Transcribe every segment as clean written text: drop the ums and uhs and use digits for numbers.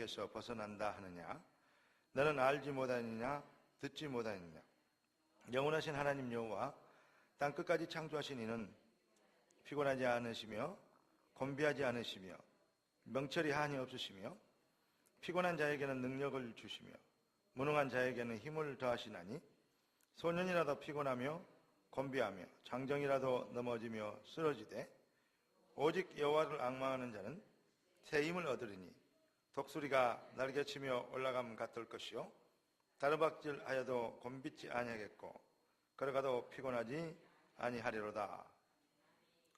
자에게서 벗어난다 하느냐? 너는 알지 못하느냐? 듣지 못하느냐? 영원하신 하나님 여호와 땅 끝까지 창조하신 이는 피곤하지 않으시며 곤비하지 않으시며 명철이 한이 없으시며 피곤한 자에게는 능력을 주시며 무능한 자에게는 힘을 더하시나니 소년이라도 피곤하며 곤비하며 장정이라도 넘어지며 쓰러지되 오직 여호와를 앙망하는 자는 새 힘을 얻으리니 독수리가 날개치며 올라감 같을 것이요 다르박질하여도 곤비지 아니하겠고 걸어가도 피곤하지 아니하리로다.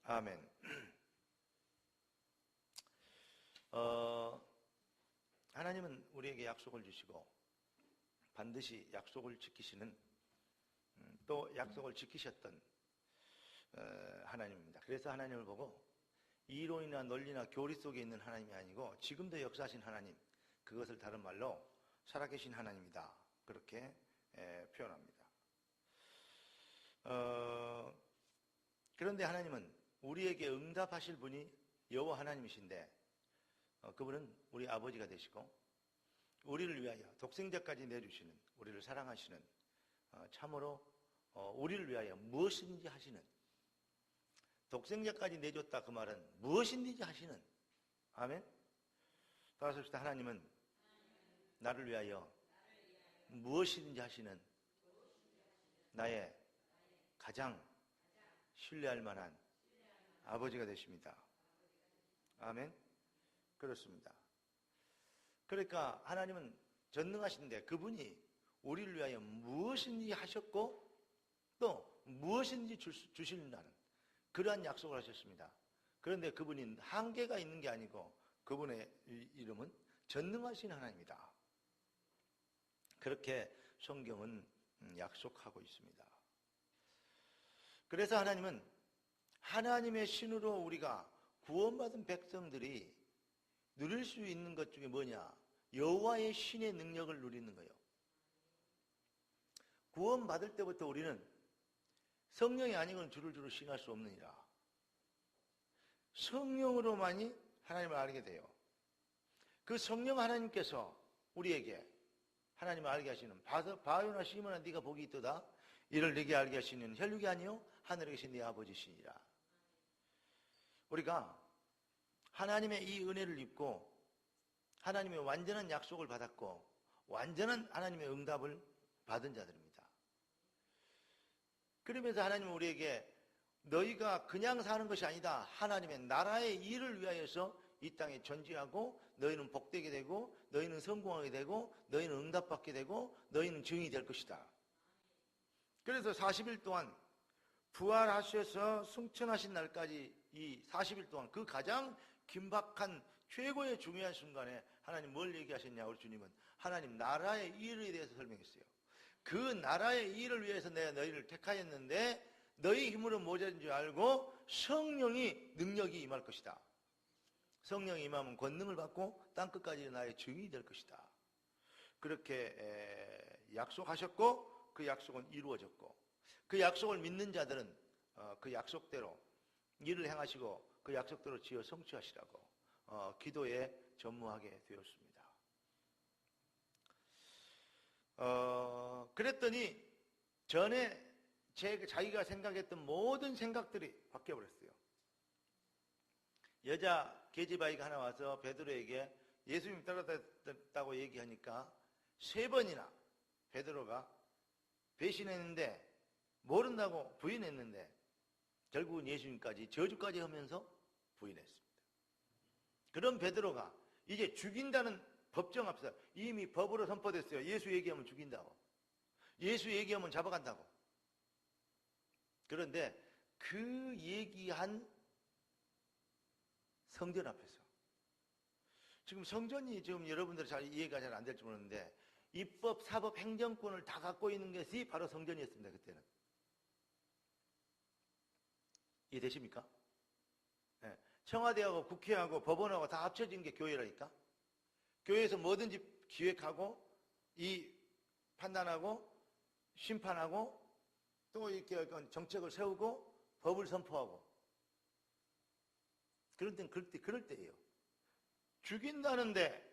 아멘. 하나님은 우리에게 약속을 주시고 반드시 약속을 지키시는 또 약속을 지키셨던 하나님입니다. 그래서 하나님을 보고 이론이나 논리나 교리 속에 있는 하나님이 아니고 지금도 역사하신 하나님, 그것을 다른 말로 살아계신 하나님이다, 그렇게 표현합니다. 그런데 하나님은 우리에게 응답하실 분이 여호와 하나님이신데 그분은 우리 아버지가 되시고 우리를 위하여 독생자까지 내주시는, 우리를 사랑하시는, 참으로 우리를 위하여 무엇인지 하시는, 독생자까지 내줬다 그 말은 무엇인지 하시는, 아멘. 따라서 하나님은 나를 위하여 무엇인지 하시는 나의 가장 신뢰할 만한 아버지가 되십니다. 아멘. 그렇습니다. 그러니까 하나님은 전능하신데 그분이 우리를 위하여 무엇인지 하셨고 또 무엇인지 주신다는 그러한 약속을 하셨습니다. 그런데 그분이 한계가 있는 게 아니고 그분의 이름은 전능하신 하나님이다, 그렇게 성경은 약속하고 있습니다. 그래서 하나님은 하나님의 신으로 우리가 구원받은 백성들이 누릴 수 있는 것 중에 뭐냐? 여호와의 신의 능력을 누리는 거예요. 구원받을 때부터 우리는 성령이 아니고는 주를 신할 수 없느니라. 성령으로만이 하나님을 알게 돼요. 그 성령 하나님께서 우리에게 하나님을 알게 하시는 바요나 시몬아 네가 복이 있도다, 이를 네게 알게 하시는 혈육이 아니요 하늘에 계신 네 아버지시니라. 우리가 하나님의 이 은혜를 입고 하나님의 완전한 약속을 받았고 완전한 하나님의 응답을 받은 자들입니다. 그러면서 하나님은 우리에게 너희가 그냥 사는 것이 아니다, 하나님의 나라의 일을 위하여서 이 땅에 존재하고 너희는 복되게 되고 너희는 성공하게 되고 너희는 응답받게 되고 너희는 증인이 될 것이다. 그래서 40일 동안 부활하셔서 승천하신 날까지 이 40일 동안 그 가장 긴박한 최고의 중요한 순간에 하나님 뭘 얘기하셨냐? 우리 주님은 하나님 나라의 일에 대해서 설명했어요. 그 나라의 일을 위해서 내가 너희를 택하였는데 너희 힘으로 모자란 줄 알고 성령이 능력이 임할 것이다. 성령이 임하면 권능을 받고 땅끝까지 나의 증인이 될 것이다. 그렇게 약속하셨고 그 약속은 이루어졌고 그 약속을 믿는 자들은 그 약속대로 일을 행하시고 그 약속대로 지어 성취하시라고 기도에 전무하게 되었습니다. 그랬더니 전에 자기가 생각했던 모든 생각들이 바뀌어버렸어요. 여자 계집아이가 하나 와서 베드로에게 예수님 따라다녔다고 얘기하니까 3번이나 베드로가 배신했는데 모른다고 부인했는데 결국은 예수님까지 저주까지 하면서 부인했습니다. 그런 베드로가 이제 죽인다는 법정 앞에서 이미 법으로 선포됐어요. 예수 얘기하면 죽인다고, 예수 얘기하면 잡아간다고. 그런데 그 얘기한 성전 앞에서, 지금 성전이 지금 여러분들 잘 이해가 잘 안 될지 모르는데 입법, 사법, 행정권을 다 갖고 있는 것이 바로 성전이었습니다. 그때는. 이해되십니까? 네. 청와대하고 국회하고 법원하고 다 합쳐진 게 교회라니까. 교회에서 뭐든지 기획하고 이 판단하고 심판하고 또 이렇게 정책을 세우고 법을 선포하고 그럴 때는 그럴 때예요. 죽인다는데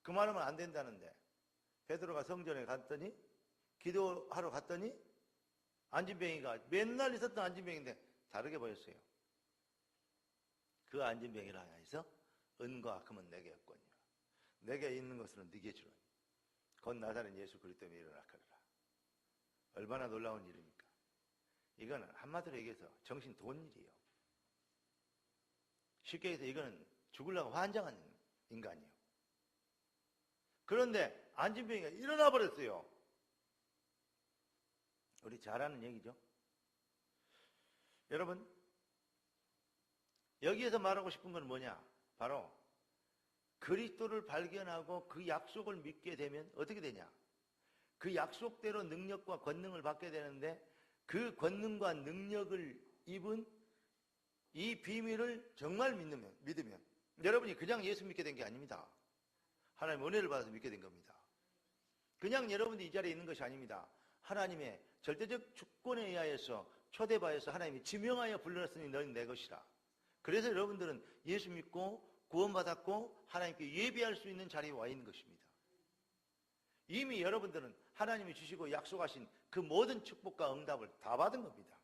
그 말하면 안 된다는데 베드로가 성전에 갔더니 기도하러 갔더니 안진뱅이가 맨날 있었던 안진뱅이인데 다르게 보였어요. 그 안진뱅이를 하여서 은과 금은 내게 없거니와 내게 있는 것은 네게 주노니 곧 나사렛 예수 그리스도 때문에 일어나거라. 얼마나 놀라운 일입니까? 이거는 한마디로 얘기해서 정신 돈 일이에요. 쉽게 해서 이거는 죽으려고 환장한 인간이에요. 그런데 안진뱅이가 일어나 버렸어요. 우리 잘 아는 얘기죠. 여러분, 여기에서 말하고 싶은 건 뭐냐? 바로 그리스도를 발견하고 그 약속을 믿게 되면 어떻게 되냐? 그 약속대로 능력과 권능을 받게 되는데 그 권능과 능력을 입은 이 비밀을 정말 믿으면 여러분이 그냥 예수 믿게 된 게 아닙니다. 하나님의 은혜를 받아서 믿게 된 겁니다. 그냥 여러분들이 이 자리에 있는 것이 아닙니다. 하나님의 절대적 주권에 의하여서 초대받아서 하나님이 지명하여 불러냈으니 너는 내 것이라. 그래서 여러분들은 예수 믿고 구원받았고 하나님께 예배할 수 있는 자리에 와 있는 것입니다. 이미 여러분들은 하나님이 주시고 약속하신 그 모든 축복과 응답을 다 받은 겁니다.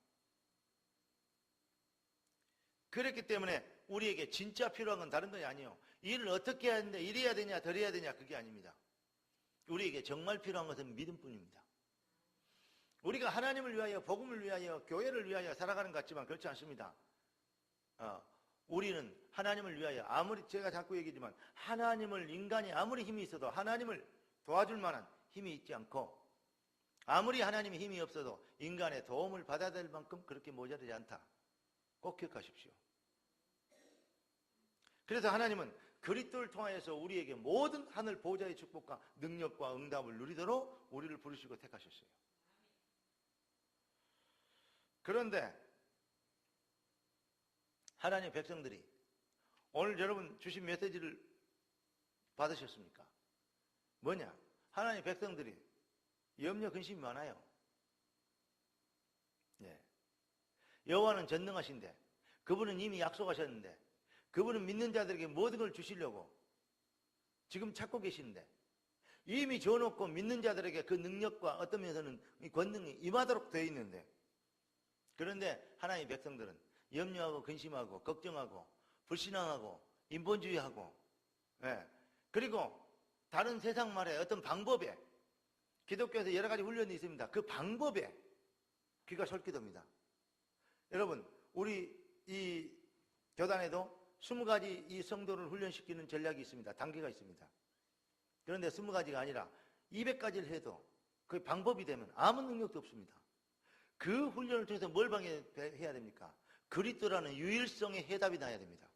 그렇기 때문에 우리에게 진짜 필요한 건 다른 것이 아니에요. 일을 어떻게 해야 되는데 이래야 되냐 저래야 되냐 그게 아닙니다. 우리에게 정말 필요한 것은 믿음뿐입니다. 우리가 하나님을 위하여 복음을 위하여 교회를 위하여 살아가는 것 같지만 그렇지 않습니다. 우리는 하나님을 위하여 아무리 제가 자꾸 얘기하지만 하나님을 인간이 아무리 힘이 있어도 하나님을 도와줄 만한 힘이 있지 않고 아무리 하나님의 힘이 없어도 인간의 도움을 받아야 될 만큼 그렇게 모자르지 않다. 꼭 기억하십시오. 그래서 하나님은 그리스도를 통하여서 우리에게 모든 하늘 보좌의 축복과 능력과 응답을 누리도록 우리를 부르시고 택하셨어요. 그런데 하나님의 백성들이 오늘 여러분 주신 메시지를 받으셨습니까? 뭐냐? 하나님의 백성들이 염려 근심이 많아요. 예. 여호와는 전능하신데 그분은 이미 약속하셨는데 그분은 믿는 자들에게 모든 걸 주시려고 지금 찾고 계시는데 이미 줘놓고 믿는 자들에게 그 능력과 어떤 면에서는 이 권능이 임하도록 되어 있는데 그런데 하나님의 백성들은 염려하고 근심하고 걱정하고 불신앙하고 인본주의하고 예. 그리고 다른 세상 말에 어떤 방법에 기독교에서 여러 가지 훈련이 있습니다. 그 방법에 귀가 솔깃합니다. 여러분 우리 이 교단에도 20가지 이 성도를 훈련시키는 전략이 있습니다. 단계가 있습니다. 그런데 20가지가 아니라 200가지를 해도 그 방법이 되면 아무 능력도 없습니다. 그 훈련을 통해서 뭘 방해해야 됩니까? 그리스도라는 유일성의 해답이 나야 됩니다.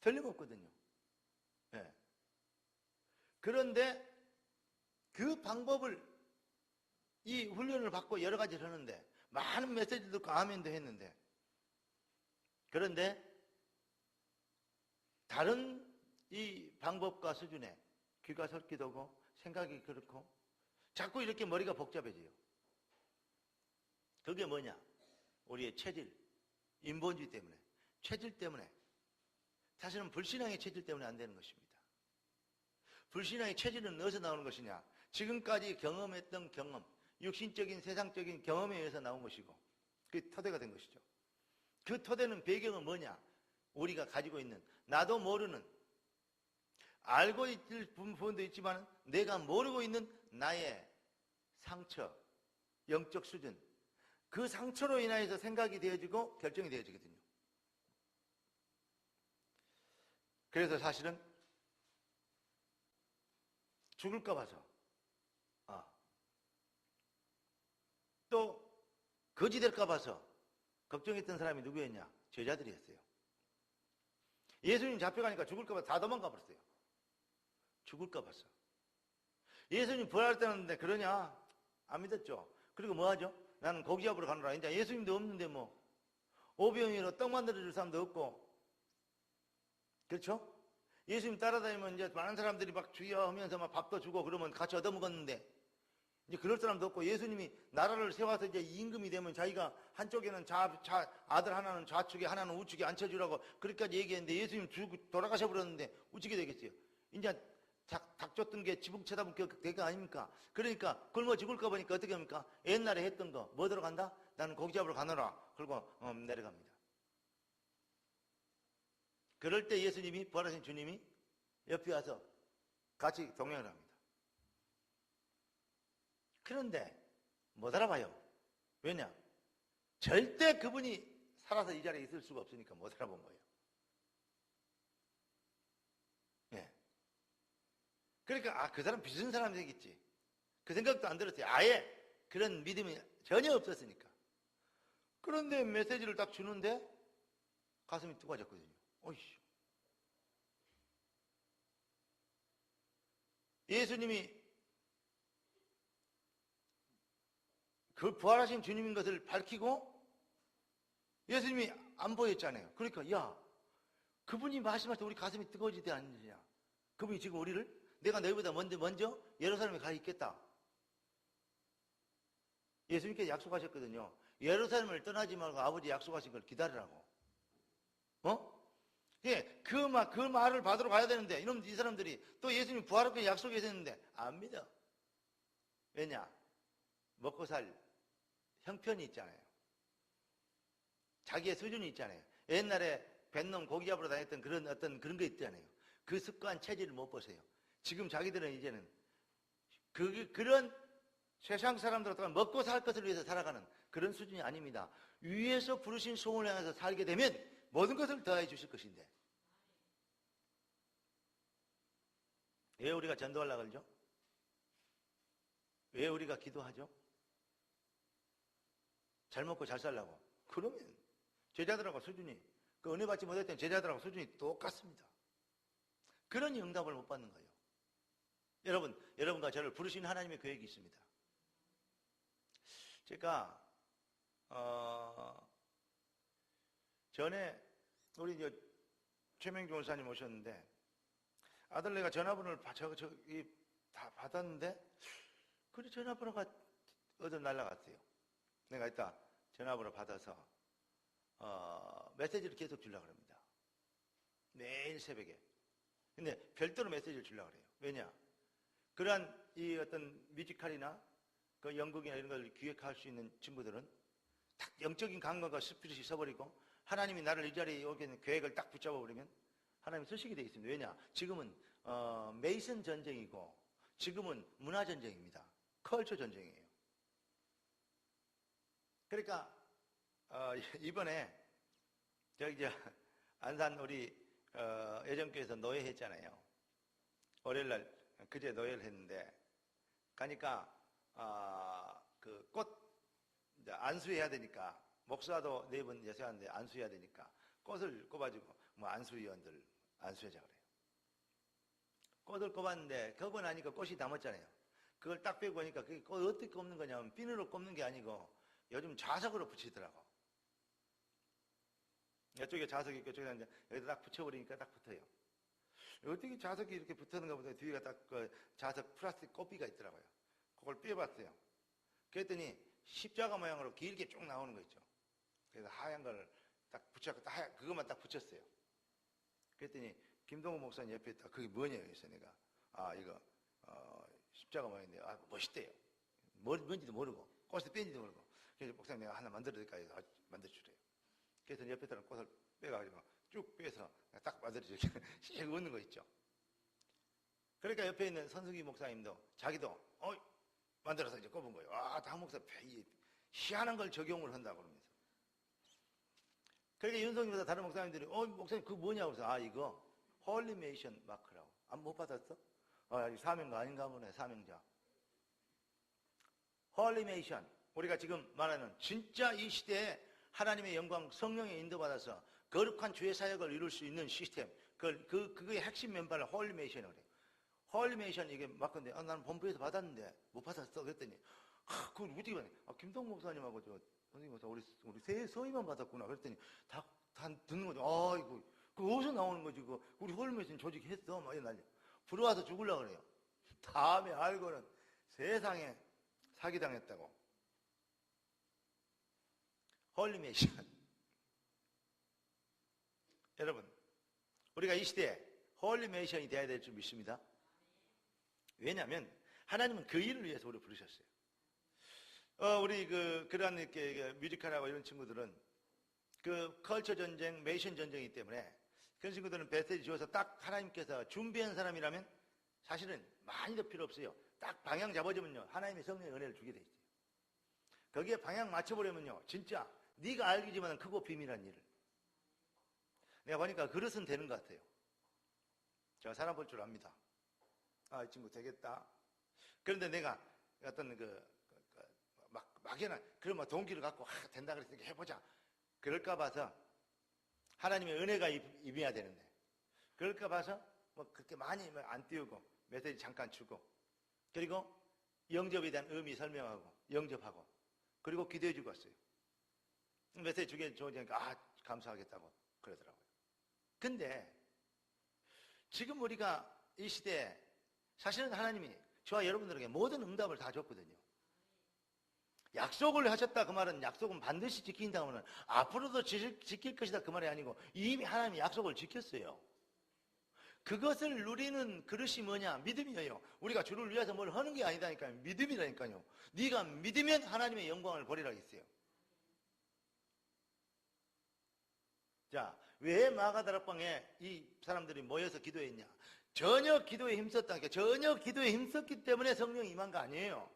틀림없거든요. 네. 그런데 그 방법을 이 훈련을 받고 여러 가지를 하는데 많은 메시지도 듣고 아멘도 했는데 그런데 다른 이 방법과 수준에 귀가 설기도고 생각이 그렇고 자꾸 이렇게 머리가 복잡해져요. 그게 뭐냐? 우리의 체질, 인본주의 때문에, 체질 때문에 사실은 불신앙의 체질 때문에 안 되는 것입니다. 불신앙의 체질은 어디서 나오는 것이냐? 지금까지 경험했던 경험, 육신적인 세상적인 경험에 의해서 나온 것이고 그게 토대가 된 것이죠. 그 토대는 배경은 뭐냐? 우리가 가지고 있는 나도 모르는 알고 있을 부분도 있지만 내가 모르고 있는 나의 상처, 영적 수준 그 상처로 인하여서 생각이 되어지고 결정이 되어지거든요. 그래서 사실은 죽을까 봐서 또 거지 될까 봐서 걱정했던 사람이 누구였냐? 제자들이었어요. 예수님 잡혀가니까 죽을까 봐 다 도망가 버렸어요. 죽을까 봐서. 예수님 부활했다는데 그러냐? 안 믿었죠. 그리고 뭐 하죠? 나는 고기 잡으러 가노라. 이제 예수님도 없는데 뭐 오병이로 떡 만들어줄 사람도 없고 그렇죠? 예수님 따라다니면 이제 많은 사람들이 막 주여 하면서 막 밥도 주고 그러면 같이 얻어먹었는데 이제 그럴 사람도 없고 예수님이 나라를 세워서 이제 임금이 되면 자기가 한쪽에는 아들 하나는 좌측에 하나는 우측에 앉혀주라고 그렇게까지 얘기했는데 예수님 돌아가셔 버렸는데 어떻게 되겠어요? 이제 닭 쫓던 게 지붕 쳐다본 게 아닙니까? 그러니까 굶어 죽을까 보니까 어떻게 합니까? 옛날에 했던 거 뭐 들어간다? 나는 고기 잡으러 가노라. 그리고 내려갑니다. 그럴 때 예수님이, 부활하신 주님이 옆에 와서 같이 동행을 합니다. 그런데 못 알아봐요. 왜냐? 절대 그분이 살아서 이 자리에 있을 수가 없으니까 못 알아본 거예요. 예. 그러니까 그 사람 빚은 사람이 되겠지. 그 생각도 안 들었어요. 아예 그런 믿음이 전혀 없었으니까. 그런데 메시지를 딱 주는데 가슴이 뜨거워졌거든요. 어이씨. 예수님이 그 부활하신 주님인 것을 밝히고 예수님이 안 보였잖아요. 그러니까 야, 그분이 말씀할 때 우리 가슴이 뜨거워지지 않느냐. 그분이 지금 우리를 내가 너희보다 먼저 예루살렘에 가 있겠다. 예수님께서 약속하셨거든요. 예루살렘을 떠나지 말고 아버지 약속하신 걸 기다리라고. 예, 그 말을 받으러 가야 되는데 이놈 이 사람들이 또 예수님 부활하고 약속했었는데 안 믿어. 왜냐? 먹고 살 형편이 있잖아요. 자기의 수준이 있잖아요. 옛날에 뱃놈 고기 잡으러 다녔던 그런 거 있잖아요. 그 습관 체질을 못 보세요. 지금 자기들은 이제는 그런 세상 사람들과 먹고 살 것을 위해서 살아가는 그런 수준이 아닙니다. 위에서 부르신 소원을 향해서 살게 되면 모든 것을 더해 주실 것인데. 왜 우리가 전도하려고 그러죠? 왜 우리가 기도하죠? 잘 먹고 잘 살라고. 그러면 제자들하고 수준이, 그 은혜 받지 못했던 제자들하고 수준이 똑같습니다. 그러니 응답을 못 받는 거예요. 여러분과 저를 부르신 하나님의 계획이 있습니다. 제가 전에 우리 이제 최명주 원사님 오셨는데 아들 내가 전화번호를 다 받았는데 그 전화번호가 어디 날라갔어요. 내가 이따 전화번호 받아서 메시지를 계속 주려고 합니다. 매일 새벽에. 근데 별도로 메시지를 주려고 그래요. 왜냐? 그러한 이 어떤 뮤지컬이나 그 연극이나 이런 걸 기획할 수 있는 친구들은 딱 영적인 감각과 스피릿이 있어버리고 하나님이 나를 이 자리에 오게 되는 계획을 딱 붙잡아버리면 하나님이 쓰시게 되어 있습니다. 왜냐? 지금은 메이슨 전쟁이고 지금은 문화 전쟁입니다. 컬처 전쟁이에요. 그러니까 이번에 저기 안산 우리 예전교회에서 노예 했잖아요. 월요일날 그제 노예를 했는데 가니까 그 꽃 안수해야 되니까 목사도 4번 예수하는데 안수해야 되니까 꽃을 꼽아주고 뭐 안수위원들 안수하자 그래요. 꽃을 꼽았는데 꼽고 나니까 꽃이 담았잖아요. 그걸 딱 빼고 보니까 그게 꽃 어떻게 꼽는 거냐면 비누로 꼽는 게 아니고 요즘 자석으로 붙이더라고. 이쪽에 자석이 있고 이쪽에 이제 여기다 딱 붙여버리니까 딱 붙어요. 어떻게 자석이 이렇게 붙었는가 보다 뒤에가 딱 그 자석 플라스틱 꼬비가 있더라고요. 그걸 빼봤어요. 그랬더니 십자가 모양으로 길게 쭉 나오는 거 있죠. 그래서 하얀 걸 딱 붙여갖고 그것만 딱 붙였어요. 그랬더니 김동호 목사님 옆에 있다. 그게 뭐냐 그래서 내가 이거 십자가 모양인데 멋있대요. 뭔지도 모르고 꽃을 뺀지도 모르고 그래서 목사님 내가 하나 만들어드릴까 해서 만들어주래요. 그래서 옆에 있던 꽃을 빼가지고 쭉 빼서 딱 만들어주게 씩 웃는 거 있죠. 그러니까 옆에 있는 선수기 목사님도 자기도 만들어서 이제 꼽은 거예요. 다음 목사 희한한 걸 적용을 한다고 그러면서. 그러니까 윤성님보다 다른 목사님들이 목사님 그거 뭐냐고 해서 이거 홀리메이션 마크라고. 못 받았어? 사명가 아닌가 보네. 사명자. 홀리메이션. 우리가 지금 말하는 진짜 이 시대에 하나님의 영광 성령에 인도받아서 거룩한 주의 사역을 이룰 수 있는 시스템. 그거의 핵심 멤버를 홀리메이션이라고 그래요. 홀리메이션 이게 맞건데 나는 본부에서 받았는데 못 받았어. 그랬더니 그걸 어떻게 받냐. 김동 목사님하고 선생님 목사 우리 서희만 받았구나. 그랬더니 다 듣는 거죠. 이거 그 어디서 나오는 거지? 우리 홀리메이션 조직했어. 막 이런 난리. 부러워서 죽으려고 그래요. 다음에 알고는 세상에 사기당했다고. 홀리메이션. 여러분, 우리가 이 시대에 홀리 메이션이 되어야 될 줄 믿습니다. 왜냐하면 하나님은 그 일을 위해서 우리를 부르셨어요. 우리 그러한 이렇게 뮤지컬하고 이런 친구들은 그 컬처 전쟁, 메이션 전쟁이기 때문에 그런 친구들은 메시지 주어서 딱 하나님께서 준비한 사람이라면 사실은 많이 더 필요 없어요. 딱 방향 잡아주면요, 하나님의 성령의 은혜를 주게 돼 있어요. 거기에 방향 맞춰보려면요, 진짜 네가 알기지만 크고 비밀한 일을. 내가 보니까 그릇은 되는 것 같아요. 제가 사람 볼 줄 압니다. 아, 이 친구 되겠다. 그런데 내가 어떤 막연한 그런 동기를 갖고 된다 그랬으니까 해보자. 그럴까 봐서 하나님의 은혜가 임해야 되는데 그럴까 봐서 뭐 그렇게 많이 안 띄우고 메시지 잠깐 주고 그리고 영접에 대한 의미 설명하고 영접하고 그리고 기도해 주고 왔어요. 메시지 주게 좋으니까 감사하겠다고 그러더라고요. 근데 지금 우리가 이 시대에 사실은 하나님이 저와 여러분들에게 모든 응답을 다 줬거든요. 약속을 하셨다 그 말은 약속은 반드시 지킨다고는 앞으로도 지킬 것이다 그 말이 아니고 이미 하나님이 약속을 지켰어요. 그것을 누리는 그릇이 뭐냐? 믿음이에요. 우리가 주를 위해서 뭘 하는 게 아니다니까요. 믿음이라니까요. 네가 믿으면 하나님의 영광을 보리라 했어요. 자, 왜 마가다락방에 이 사람들이 모여서 기도했냐? 전혀 기도에 힘썼다니까. 전혀 기도에 힘썼기 때문에 성령이 임한 거 아니에요.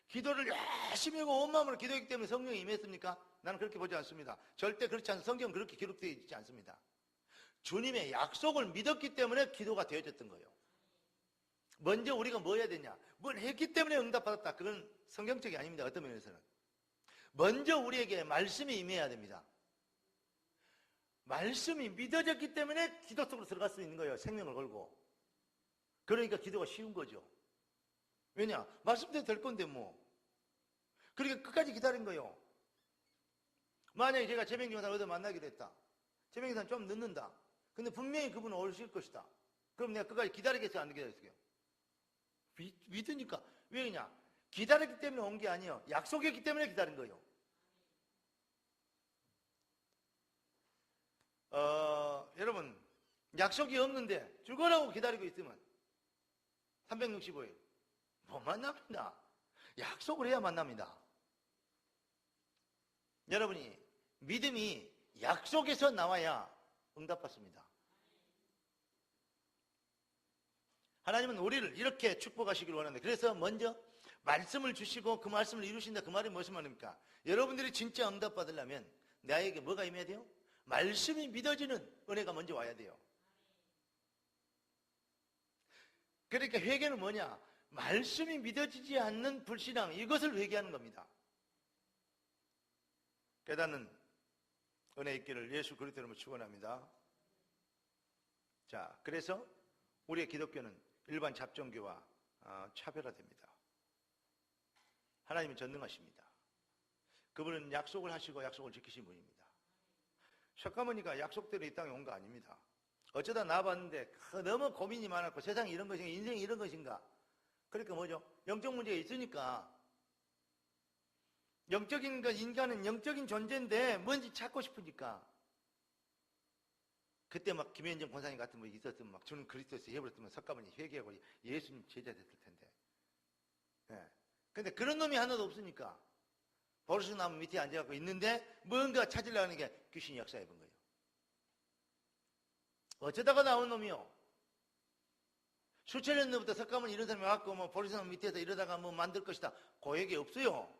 기도를 열심히 하고 온 마음으로 기도했기 때문에 성령이 임했습니까? 나는 그렇게 보지 않습니다. 절대 그렇지 않습니다. 성경은 그렇게 기록되어 있지 않습니다. 주님의 약속을 믿었기 때문에 기도가 되어졌던 거예요. 먼저 우리가 뭐 해야 되냐? 뭘 했기 때문에 응답받았다. 그건 성경적이 아닙니다. 어떤 면에서는. 먼저 우리에게 말씀이 임해야 됩니다. 말씀이 믿어졌기 때문에 기도 속으로 들어갈 수 있는 거예요. 생명을 걸고. 그러니까 기도가 쉬운 거죠. 왜냐? 말씀대로 될 건데 뭐. 그러니까 끝까지 기다린 거예요. 만약에 제가 재명교사를 어디 만나기로 했다. 재명교사는 좀 늦는다. 근데 분명히 그분은 오실 것이다. 그럼 내가 끝까지 기다리겠어요? 안 기다리겠어요? 믿으니까. 왜냐? 기다렸기 때문에 온 게 아니에요. 약속했기 때문에 기다린 거예요. 여러분, 약속이 없는데 죽으라고 기다리고 있으면 365일 못 만납니다. 약속을 해야 만납니다. 여러분이 믿음이 약속에서 나와야 응답받습니다. 하나님은 우리를 이렇게 축복하시기를 원하는데 그래서 먼저 말씀을 주시고 그 말씀을 이루신다. 그 말이 무슨 말입니까? 여러분들이 진짜 응답받으려면 나에게 뭐가 임해야 돼요? 말씀이 믿어지는 은혜가 먼저 와야 돼요. 그러니까 회개는 뭐냐? 말씀이 믿어지지 않는 불신앙, 이것을 회개하는 겁니다. 깨닫는 은혜 있기를 예수 그리스도 이름으로 축원합니다. 자, 그래서 우리의 기독교는 일반 잡종교와 차별화됩니다. 하나님은 전능하십니다. 그분은 약속을 하시고 약속을 지키신 분입니다. 셔가모니가 약속대로 이 땅에 온 거 아닙니다. 어쩌다 나와봤는데 너무 고민이 많았고 세상이 이런 것인가 인생이 이런 것인가. 그러니까 뭐죠? 영적 문제가 있으니까 영적인 것, 인간은 영적인 존재인데 뭔지 찾고 싶으니까 그때 막 김현정 권사님 같은 분이 있었으면 막 주는 그리스도에서 해버렸으면 석가모니 회개하고 예수님 제자 됐을 텐데. 예. 근데 그런 놈이 하나도 없으니까 버르스나무 밑에 앉아갖고 있는데 뭔가 찾으려는 게 귀신이 역사해 본 거예요. 어쩌다가 나온 놈이요. 수천 년 전부터 석가모니 이런 사람이 와갖고 뭐 버르스나무 밑에서 이러다가 뭐 만들 것이다. 그 얘기 없어요.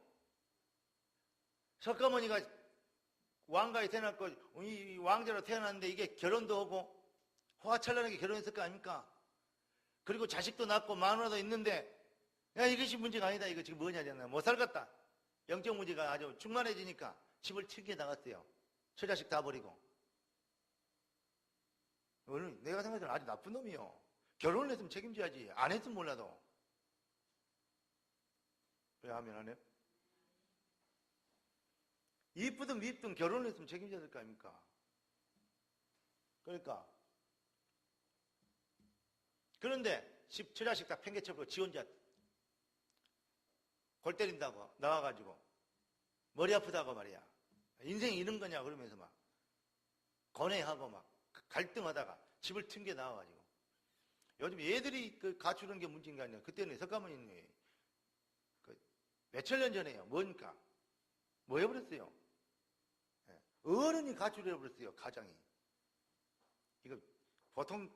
석가모니가 왕가에 태어났고 이 왕자로 태어났는데 이게 결혼도 하고 호화찬란하게 결혼했을 거 아닙니까? 그리고 자식도 낳고 마누라도 있는데 야 이것이 문제가 아니다. 이거 지금 뭐냐 못 살겠다. 영적 문제가 아주 충만해지니까 집을 튀겨 나갔어요. 처자식 다 버리고. 내가 생각해서는 아주 나쁜 놈이요. 결혼을 했으면 책임져야지. 안 했으면 몰라도. 왜 하면 안 해요? 이쁘든 밉든 결혼을 했으면 책임져야 될 거 아닙니까? 그러니까. 그런데 처자식 다 팽개쳐버리고 지 혼자 골 때린다고 나와가지고 머리 아프다고 말이야. 인생이 이런 거냐 그러면서 막 고뇌하고 막 갈등하다가 집을 튕겨 나와가지고. 요즘 애들이 그 갖추는 게 문제인 게 아니라 그때는 석가모니님이 몇천 년 전에요. 뭡니까? 뭐 해버렸어요? 예. 어른이 가출을 해버렸어요. 가장이. 이거 보통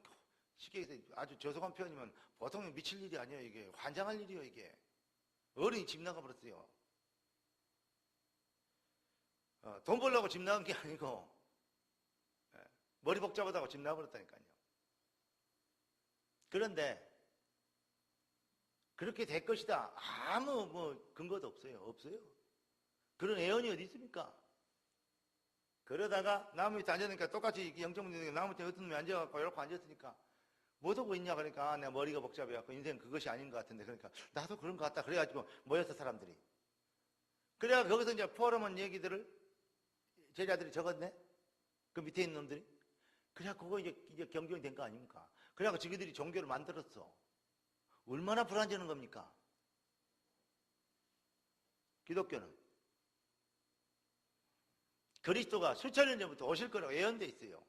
쉽게 해서 아주 저속한 표현이면 보통 미칠 일이 아니에요. 이게 환장할 일이에요. 이게 어른이 집 나가버렸어요. 돈 벌려고 집 나간 게 아니고 머리 복잡하다고 집 나가버렸다니까요. 그런데 그렇게 될 것이다. 아무 근거도 없어요. 없어요. 그런 애언이 어디 있습니까? 그러다가 나무 밑에 앉았으니까 똑같이 영적문제 나무 밑에 어떤 놈이 앉아갖고 이렇게 앉았으니까 뭐 하고 있냐 그러니까 내가 머리가 복잡해갖고 인생 그것이 아닌 것 같은데 그러니까 나도 그런 것 같다. 그래가지고 모였어 사람들이. 그래야 거기서 이제 포럼한 얘기들을 제자들이 적었네. 그 밑에 있는 놈들이. 그래야 그거 이제 경종이 된 거 아닙니까? 그래야 지그들이 종교를 만들었어. 얼마나 불안정한 겁니까? 기독교는 그리스도가 수천 년 전부터 오실 거라고 예언돼 있어요.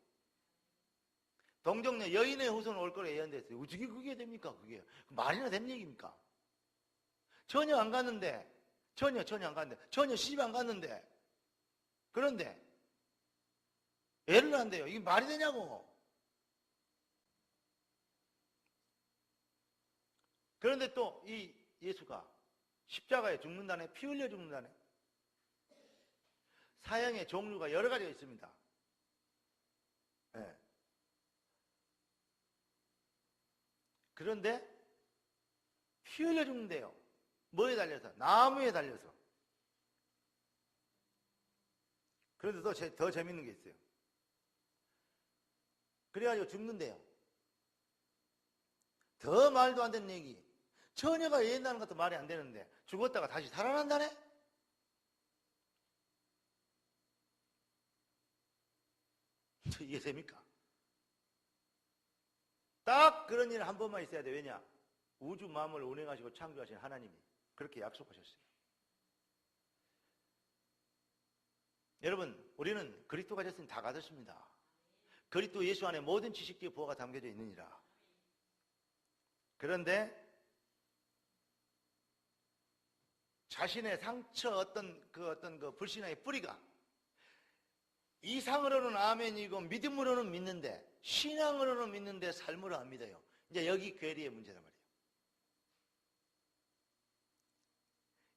동정녀 여인의 후손은 올 거라고 예언돼 있어요. 어떻게 그게 됩니까? 그게 말이나 되는 얘기입니까? 전혀 안 갔는데 전혀 안 갔는데 전혀 시집 안 갔는데 그런데 애를 낳는데요. 이게 말이 되냐고. 그런데 또 이 예수가 십자가에 죽는다네. 피 흘려 죽는다네. 사형의 종류가 여러 가지가 있습니다. 네. 그런데 피 흘려 죽는데요. 뭐에 달려서? 나무에 달려서. 그런데 더 재밌는 게 있어요. 그래가지고 죽는데요. 더 말도 안 되는 얘기. 처녀가 예언하는 것도 말이 안 되는데 죽었다가 다시 살아난다네? 이해됩니까? 딱 그런 일 한 번만 있어야 돼. 왜냐? 우주 마음을 운행하시고 창조하신 하나님이 그렇게 약속하셨어요. 여러분, 우리는 그리스도가 됐으니 다 가졌습니다. 그리스도 예수 안에 모든 지식의 부호가 담겨져 있느니라. 그런데 자신의 상처 어떤 그 불신앙의 뿌리가 이상으로는 아멘이고 믿음으로는 믿는데 신앙으로는 믿는데 삶으로 안 믿어요. 이제 여기 괴리의 문제란 말이에요.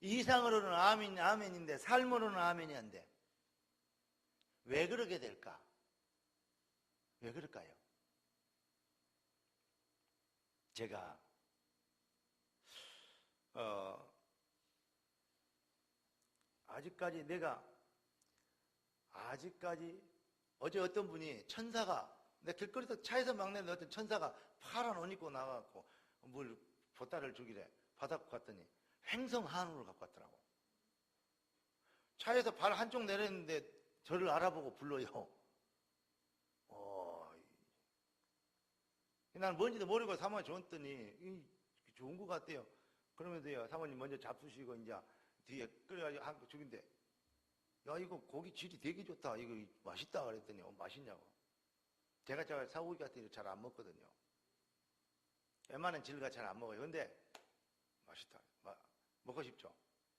이상으로는 아멘인데 삶으로는 아멘이 안 돼. 왜 그러게 될까? 왜 그럴까요? 제가 아직까지 어제 어떤 분이 천사가 내 길거리에서 차에서 막 내는 어떤 천사가 파란 옷 입고 나가갖고 물 보따리를 주길래 받아갖고 갔더니 횡성 한우를 갖고 왔더라고. 차에서 발 한쪽 내렸는데 저를 알아보고 불러요. 난 뭔지도 모르고 사모님 줬더니 좋은 것 같대요. 그러면서요 사모님 먼저 잡수시고 이제 뒤에 끓여가지고 죽인데 야 이거 고기 질이 되게 좋다. 이거 맛있다 그랬더니 맛있냐고. 제가 사고기 같은 거 잘 안 먹거든요. 웬만한 질가 잘 안 먹어요. 근데 맛있다. 먹고 싶죠?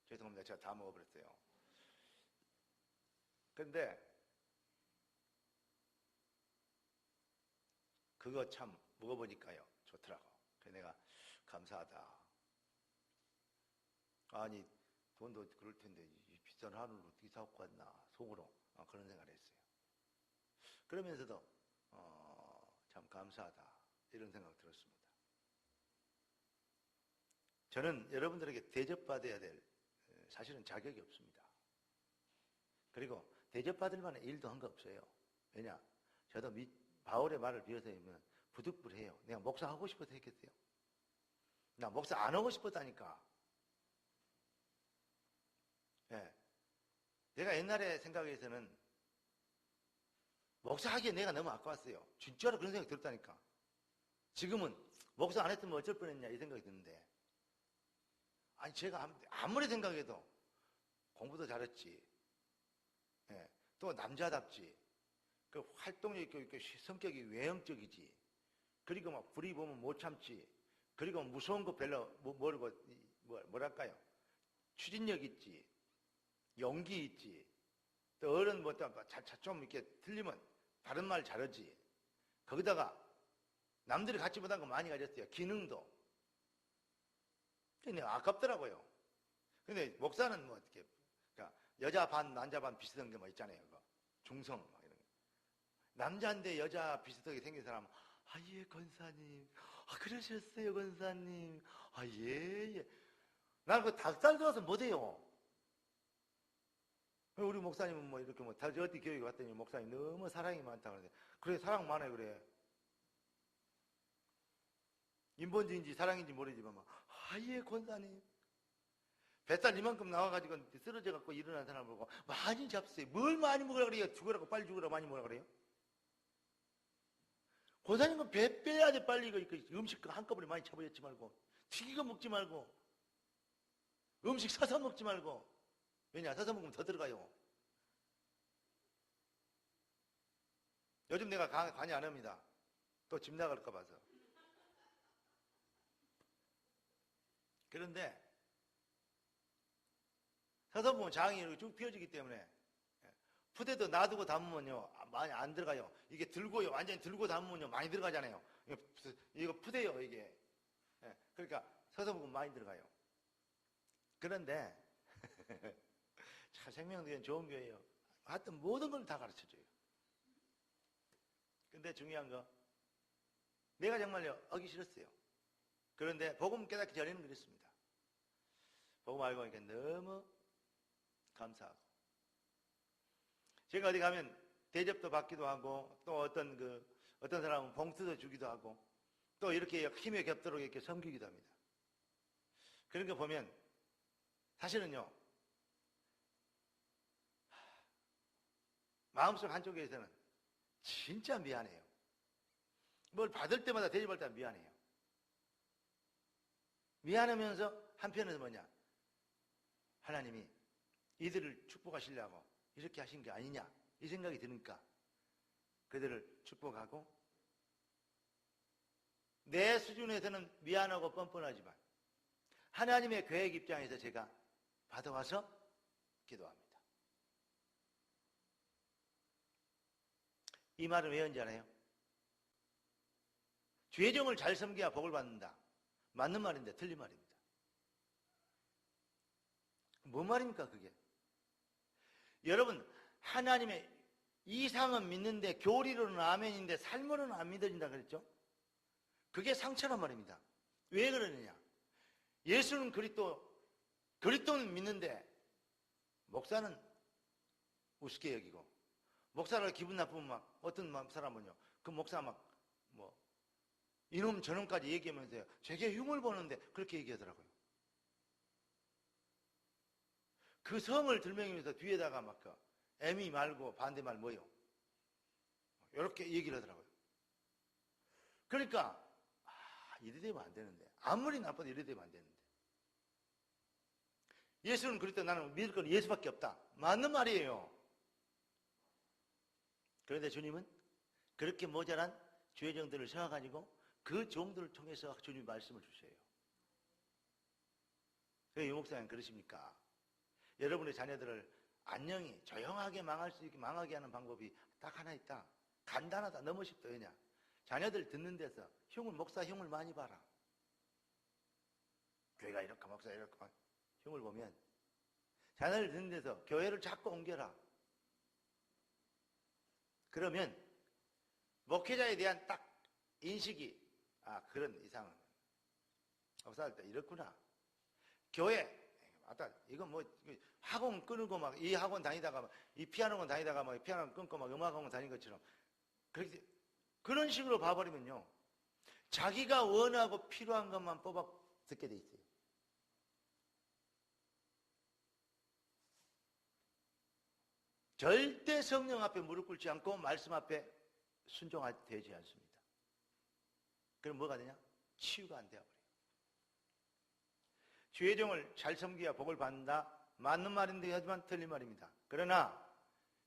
죄송합니다. 제가 다 먹어버렸어요. 근데 그거 참 먹어보니까요 좋더라고. 그래서 내가 감사하다. 아니 돈도 그럴 텐데 이 비싼 한우를 어떻게 사갖고 왔나 속으로 그런 생각을 했어요. 그러면서도 참 감사하다 이런 생각 들었습니다. 저는 여러분들에게 대접받아야 될 사실은 자격이 없습니다. 그리고 대접받을 만한 일도 한 거 없어요. 왜냐? 저도 바울의 말을 비워서 부득불해요. 내가 목사 하고 싶어서 했겠어요? 나 목사 안 하고 싶었다니까. 네. 내가 옛날에 생각해서는 목사 하기에 내가 너무 아까웠어요. 진짜로 그런 생각이 들었다니까. 지금은 목사 안 했으면 어쩔 뻔했냐 이 생각이 드는데 아니 제가 아무리 생각해도 공부도 잘했지. 네. 또 남자답지. 그 활동력 있고 성격이 외형적이지. 그리고 막 불이 보면 못 참지. 그리고 무서운 거 별로 모르고 뭐랄까요? 추진력 있지. 용기 있지. 또 어른 좀 이렇게 틀리면 다른 말 잘하지. 거기다가 남들이 갖지 못한 거 많이 가졌어요. 기능도. 근데 아깝더라고요. 근데 목사는 뭐 어떻게, 그러니까 여자 반, 남자 반 비슷한 게 뭐 있잖아요. 그거. 중성, 뭐 이런 거. 남자인데 여자 비슷하게 생긴 사람, 아, 예, 권사님. 아, 그러셨어요, 권사님. 아, 예, 예. 나는 그 닭살 들어서 못해요. 우리 목사님은 뭐 이렇게 뭐, 어디 교육에 갔더니 목사님 너무 사랑이 많다 그러는데, 그래, 사랑 많아요, 그래. 인본주의인지 사랑인지 모르지만, 막, 아, 예, 권사님. 뱃살 이만큼 나와가지고 쓰러져갖고 일어난 사람 보고, 많이 잡수요. 뭘 많이 먹으라 그래요? 죽으라고, 빨리 죽으라고 많이 먹으라 그래요? 권사님은 배 빼야 돼, 빨리. 음식 한꺼번에 많이 잡아먹지 말고, 튀기고 먹지 말고, 음식 사서 먹지 말고. 왜냐, 사서 먹으면 더 들어가요. 요즘 내가 관이 안 합니다. 또 집 나갈까 봐서. 그런데 사서 보면 장이 이렇게 쭉 펴지기 때문에 푸대도 놔두고 담으면요 많이 안 들어가요. 이게 들고요, 완전히 들고 담으면요 많이 들어가잖아요. 이거 푸대요, 이게. 그러니까 서서 보면 많이 들어가요. 그런데 참 생명교회는 좋은 교회예요. 하여튼 모든 걸 다 가르쳐줘요. 근데 중요한 거, 내가 정말요 하기 싫었어요. 그런데 복음 깨닫기 전에는 그랬습니다. 복음 알고 보니까 너무 감사하고, 제가 어디 가면 대접도 받기도 하고, 또 어떤 사람은 봉투도 주기도 하고, 또 이렇게 힘에 겹도록 이렇게 섬기기도 합니다. 그런 거 보면 사실은요 마음속 한쪽에서는 진짜 미안해요. 뭘 받을 때마다 대접할 때마다 미안해요. 미안하면서 한편에서 뭐냐, 하나님이 이들을 축복하시려고 이렇게 하신 게 아니냐 이 생각이 드니까 그들을 축복하고, 내 수준에서는 미안하고 뻔뻔하지만 하나님의 계획 입장에서 제가 받아와서 기도합니다. 이 말은 왜 한지 알아요? 죄정을 잘 섬겨야 복을 받는다. 맞는 말인데 틀린 말입니다. 뭔 말입니까 그게? 여러분, 하나님의 이상은 믿는데 교리로는 아멘인데 삶으로는 안 믿어진다 그랬죠? 그게 상처란 말입니다. 왜 그러느냐? 예수는 그리스도는 믿는데 목사는 우습게 여기고, 목사를 기분 나쁘면 막 어떤 사람은요 그 목사 막 뭐 이놈 저놈까지 얘기하면서요 되게 흉을 보는데 그렇게 얘기하더라고요. 그 성을 들먹이면서 뒤에다가 막 애미 말고 반대말 뭐요 이렇게 얘기를 하더라고요. 그러니까 이래 되면 안 되는데, 아무리 나빠도 이래 되면 안 되는데, 예수는 그랬더니 나는 믿을 건 예수밖에 없다. 맞는 말이에요. 그런데 주님은 그렇게 모자란 죄정들을 세워가지고 그 종들을 통해서 주님이 말씀을 주셔요. 왜 유목사님 그러십니까? 여러분의 자녀들을 안녕히 조용하게 망할 수 있게 망하게 하는 방법이 딱 하나 있다. 간단하다. 너무 쉽다. 왜냐? 자녀들 듣는 데서 목사 흉을 많이 봐라. 교회가 이렇게 목사 이렇게 흉을 보면 자녀들 듣는 데서 교회를 자꾸 옮겨라. 그러면 목회자에 대한 딱 인식이, 그런 이상은 목사할 때 이렇구나. 교회 이거 뭐 학원 끊고 막 이 학원 다니다가 이 피아노 다니다가 막 피아노 끊고 막 음악학원 다닌 것처럼 그렇게 그런 식으로 봐버리면요 자기가 원하고 필요한 것만 뽑아 듣게 돼 있어요. 절대 성령 앞에 무릎 꿇지 않고 말씀 앞에 순종되지 않습니다. 그럼 뭐가 되냐? 치유가 안 되어버려요. 죄종을 잘 섬겨야 복을 받는다. 맞는 말인데 하지만 틀린 말입니다. 그러나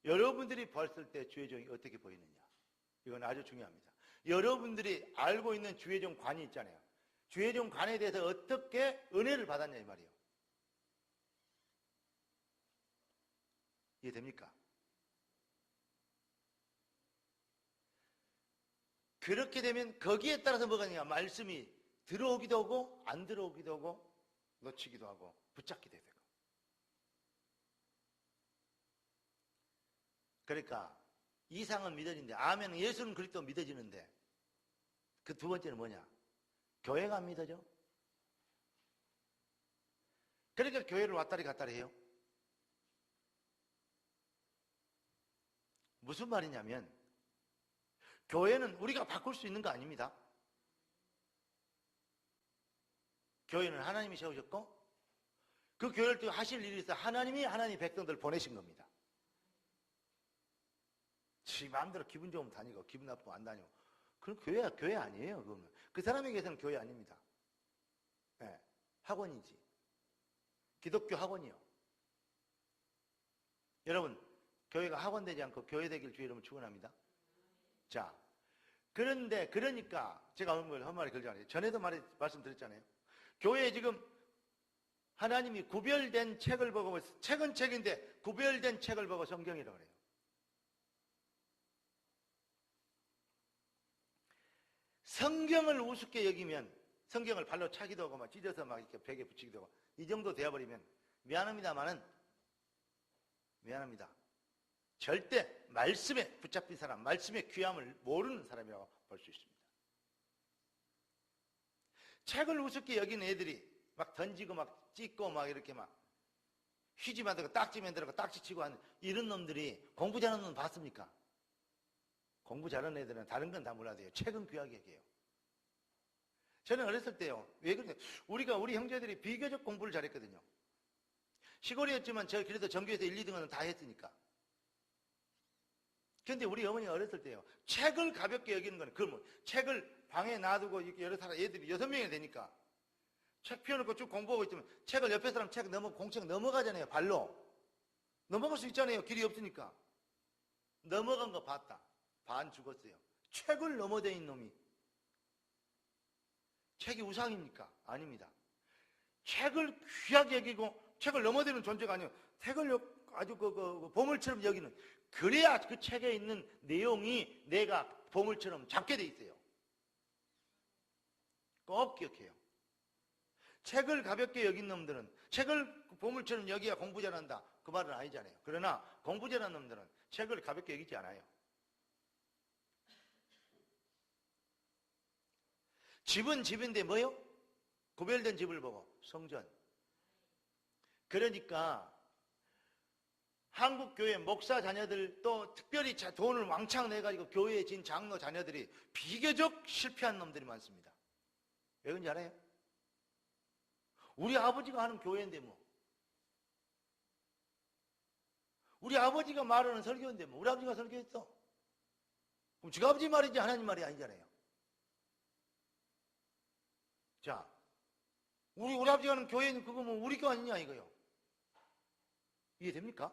여러분들이 봤을 때 주의 종이 어떻게 보이느냐. 이건 아주 중요합니다. 여러분들이 알고 있는 주의 종 관이 있잖아요. 주의 종 관에 대해서 어떻게 은혜를 받았냐 이 말이에요. 이해됩니까? 그렇게 되면 거기에 따라서 뭐가 되냐. 말씀이 들어오기도 하고 안 들어오기도 하고 놓치기도 하고 붙잡기도 되고. 그러니까 이상은 믿어지는데 아멘 예수는 그리스도 믿어지는데 그 두 번째는 뭐냐? 교회가 안 믿어져. 그러니까 교회를 왔다리 갔다리 해요. 무슨 말이냐면 교회는 우리가 바꿀 수 있는 거 아닙니다. 교회는 하나님이 세우셨고 그 교회를 또 하실 일이 있어 하나님이 하나님 백성들 보내신 겁니다. 지 마음대로 기분 좋으면 다니고 기분 나쁘면 안 다니고 그럼 교회 아니에요. 그거는 그 사람에게서는 교회 아닙니다. 네, 학원이지. 기독교 학원이요. 여러분 교회가 학원 되지 않고 교회 되길 주의 이름으로 축원합니다. 자, 그런데 그러니까 제가 한 말이 걸잖아요. 전에도 말씀드렸잖아요. 교회에 지금 하나님이 구별된 책을 보고 책은 책인데 구별된 책을 보고 성경이라고 그래요. 성경을 우습게 여기면 성경을 발로 차기도 하고 막 찢어서 막 이렇게 벽에 붙이기도 하고 이 정도 되어버리면 미안합니다만은 미안합니다. 절대 말씀에 붙잡힌 사람, 말씀의 귀함을 모르는 사람이라고 볼 수 있습니다. 책을 우습게 여긴 애들이 막 던지고 막 찢고 막 이렇게 막 휴지 만들고 딱지 만들고 딱지 치고 하는 이런 놈들이 공부 잘하는 놈 봤습니까? 공부 잘하는 애들은 다른 건 다 몰라도 돼요. 책은 귀하게 얘기해요. 저는 어렸을 때요. 왜 그러냐? 우리 형제들이 비교적 공부를 잘했거든요. 시골이었지만 저 그래도 전교에서 1, 2등은 다 했으니까. 근데 우리 어머니가 어렸을 때요. 책을 가볍게 여기는 거는 그러면 책을 방에 놔두고 이렇게 여러 사람 애들이 6명이 되니까 책 펴놓고 쭉 공부하고 있으면 책을 옆에 사람 책 공책 넘어가잖아요. 발로. 넘어갈 수 있잖아요. 길이 없으니까. 넘어간 거 봤다. 반 죽었어요. 책을 넘어대인 놈이. 책이 우상입니까? 아닙니다. 책을 귀하게 여기고 책을 넘어대는 존재가 아니에요. 책을 아주 그 보물처럼 여기는. 그래야 그 책에 있는 내용이 내가 보물처럼 잡게 돼 있어요. 꼭 기억해요. 책을 가볍게 여긴 놈들은 책을 보물처럼 여기야 공부 잘한다. 그 말은 아니잖아요. 그러나 공부 잘하는 놈들은 책을 가볍게 여기지 않아요. 집은 집인데 뭐요? 구별된 집을 보고 성전. 그러니까 한국교회 목사 자녀들 또 특별히 돈을 왕창 내가지고 교회에 진 장로 자녀들이 비교적 실패한 놈들이 많습니다. 왜 그런지 알아요? 우리 아버지가 하는 교회인데 뭐. 우리 아버지가 말하는 설교인데 뭐. 우리 아버지가 설교했어. 그럼 지가 아버지 말이지 하나님 말이 아니잖아요. 자, 우리 아버지가 하는 교회는 그거 뭐 우리 거 아니냐 이거요. 이해됩니까?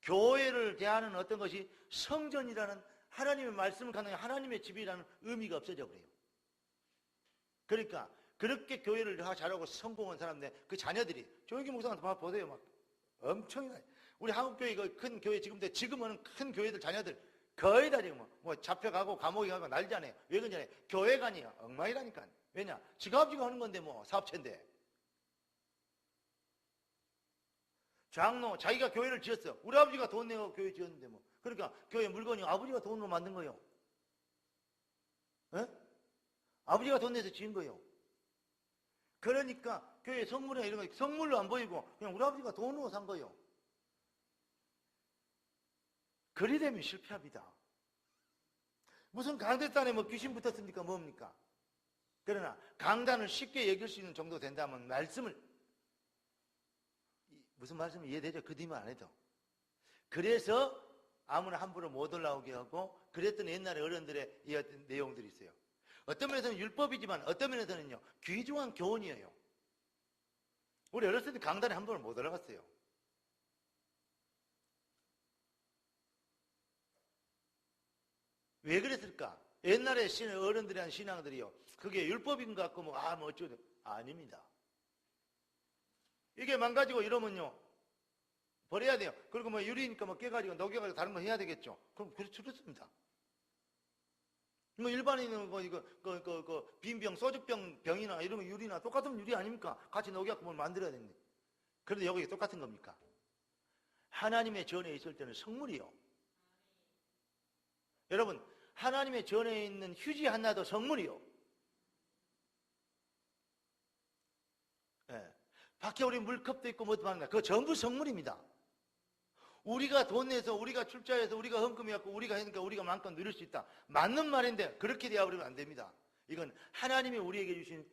교회를 대하는 어떤 것이 성전이라는 하나님의 말씀을 갖는 하나님의 집이라는 의미가 없어져 버려요. 그러니까 그렇게 교회를 잘하고 성공한 사람들 그 자녀들이 조용히 목사한테 보세요. 막 엄청나게 우리 한국교회 큰 교회 지금은 큰 교회들 자녀들 거의 다 지금 뭐 잡혀가고 감옥에 가고 난리잖아요. 왜 그러냐? 교회관이 엉망이라니까. 왜냐? 지가 아버지가 하는 건데 뭐 사업체인데. 장로 자기가 교회를 지었어. 우리 아버지가 돈 내고 교회 지었는데 뭐. 그러니까 교회 물건이 아버지가 돈으로 만든 거예요. 에? 아버지가 돈 내서 지은 거예요. 그러니까 교회 성물이나 이런 거 성물로 안 보이고 그냥 우리 아버지가 돈으로 산 거예요. 그리 되면 실패합니다. 무슨 강대산에 뭐 귀신 붙었습니까? 뭡니까? 그러나 강단을 쉽게 여길 수 있는 정도 된다면 말씀을 무슨 말씀이 이해되죠? 그 뒤만 안 해도. 그래서 아무나 함부로 못 올라오게 하고 그랬던 옛날에 어른들의 이 어떤 내용들이 있어요. 어떤 면에서는 율법이지만 어떤 면에서는요 귀중한 교훈이에요. 우리 어렸을 때 강단에 함부로 못 올라갔어요. 왜 그랬을까? 옛날에 어른들이 한 신앙들이요, 그게 율법인 것 같고 뭐 어쩌고 아닙니다. 이게 망가지고 이러면요 버려야 돼요. 그리고 뭐 유리니까 뭐 깨가지고 녹여가지고 다른 거 해야 되겠죠. 그럼 그렇습니다. 뭐 일반인은 뭐 이거 빈병, 소주병 병이나 이런 거 유리나 똑같은 유리 아닙니까? 같이 녹여갖고 뭘 만들어야 되는데. 그런데 여기 똑같은 겁니까? 하나님의 전에 있을 때는 성물이요. 여러분, 하나님의 전에 있는 휴지 하나도 성물이요. 예. 밖에 우리 물컵도 있고 뭐도 많은데 그거 전부 성물입니다. 우리가 돈 내서 우리가 출자해서 우리가 헌금해갖고 우리가 하니까 우리가 마음껏 누릴 수 있다. 맞는 말인데 그렇게 되어버리면 안 됩니다. 이건 하나님이 우리에게 주신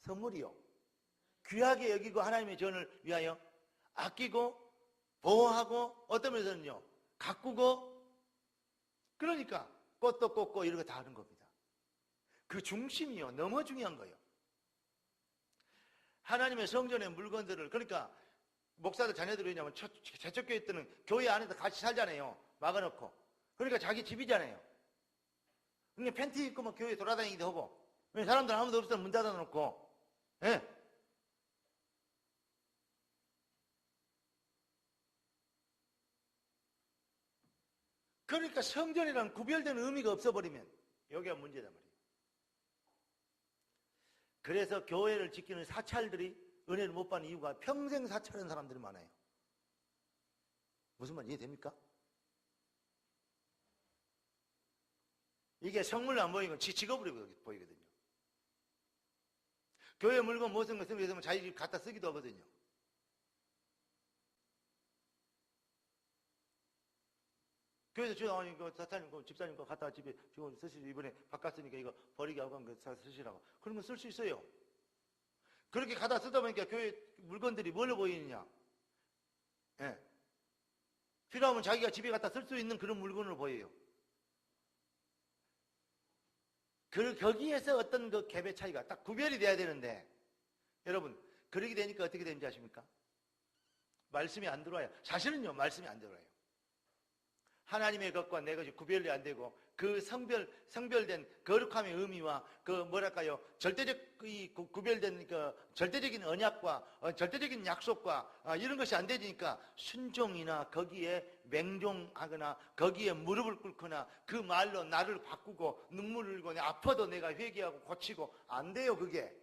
선물이요. 귀하게 여기고 하나님의 전을 위하여 아끼고 보호하고 어떤 면에서는요 가꾸고, 그러니까 꽃도 꽂고 이런 거 다 하는 겁니다. 그 중심이요 너무 중요한 거예요. 하나님의 성전의 물건들을, 그러니까 목사들 자녀들이 왜냐면 저쪽 교회 때는 교회 안에서 같이 살잖아요. 막아놓고. 그러니까 자기 집이잖아요. 그러니까 팬티 입고 막 교회 돌아다니기도 하고, 사람들 아무도 없으면 문 닫아놓고, 예. 그러니까 성전이랑 구별된 의미가 없어버리면 여기가 문제단 말이에요. 그래서 교회를 지키는 사찰들이 은혜를 못 받는 이유가 평생 사찰하는 사람들이 많아요. 무슨 말 이해됩니까? 이게 성물 안 보이는 건 직업으로 보이거든요. 교회 물건 못 쓴 거 쓰면 자기 집 갖다 쓰기도 하거든요. 교회에서 사장님, 집사님 거 갖다 집에 지금 쓰시고 이번에 바꿨으니까 이거 버리게 하고 한 거 쓰시라고. 그런 거 쓸 수 있어요. 그렇게 갖다 쓰다 보니까 교회 물건들이 뭘로 보이느냐? 예. 필요하면 자기가 집에 갖다 쓸 수 있는 그런 물건으로 보여요. 거기에서 어떤 그 갭의 차이가 딱 구별이 돼야 되는데, 여러분, 그렇게 되니까 어떻게 되는지 아십니까? 말씀이 안 들어와요. 사실은요, 말씀이 안 들어와요. 하나님의 것과 내 것이 구별이 안 되고, 그 성별된 거룩함의 의미와 절대적 구별된 절대적인 언약과 절대적인 약속과 이런 것이 안 되니까 순종이나 거기에 맹종하거나 거기에 무릎을 꿇거나 그 말로 나를 바꾸고 눈물을 흘리고 아파도 내가 회개하고 고치고 안 돼요. 그게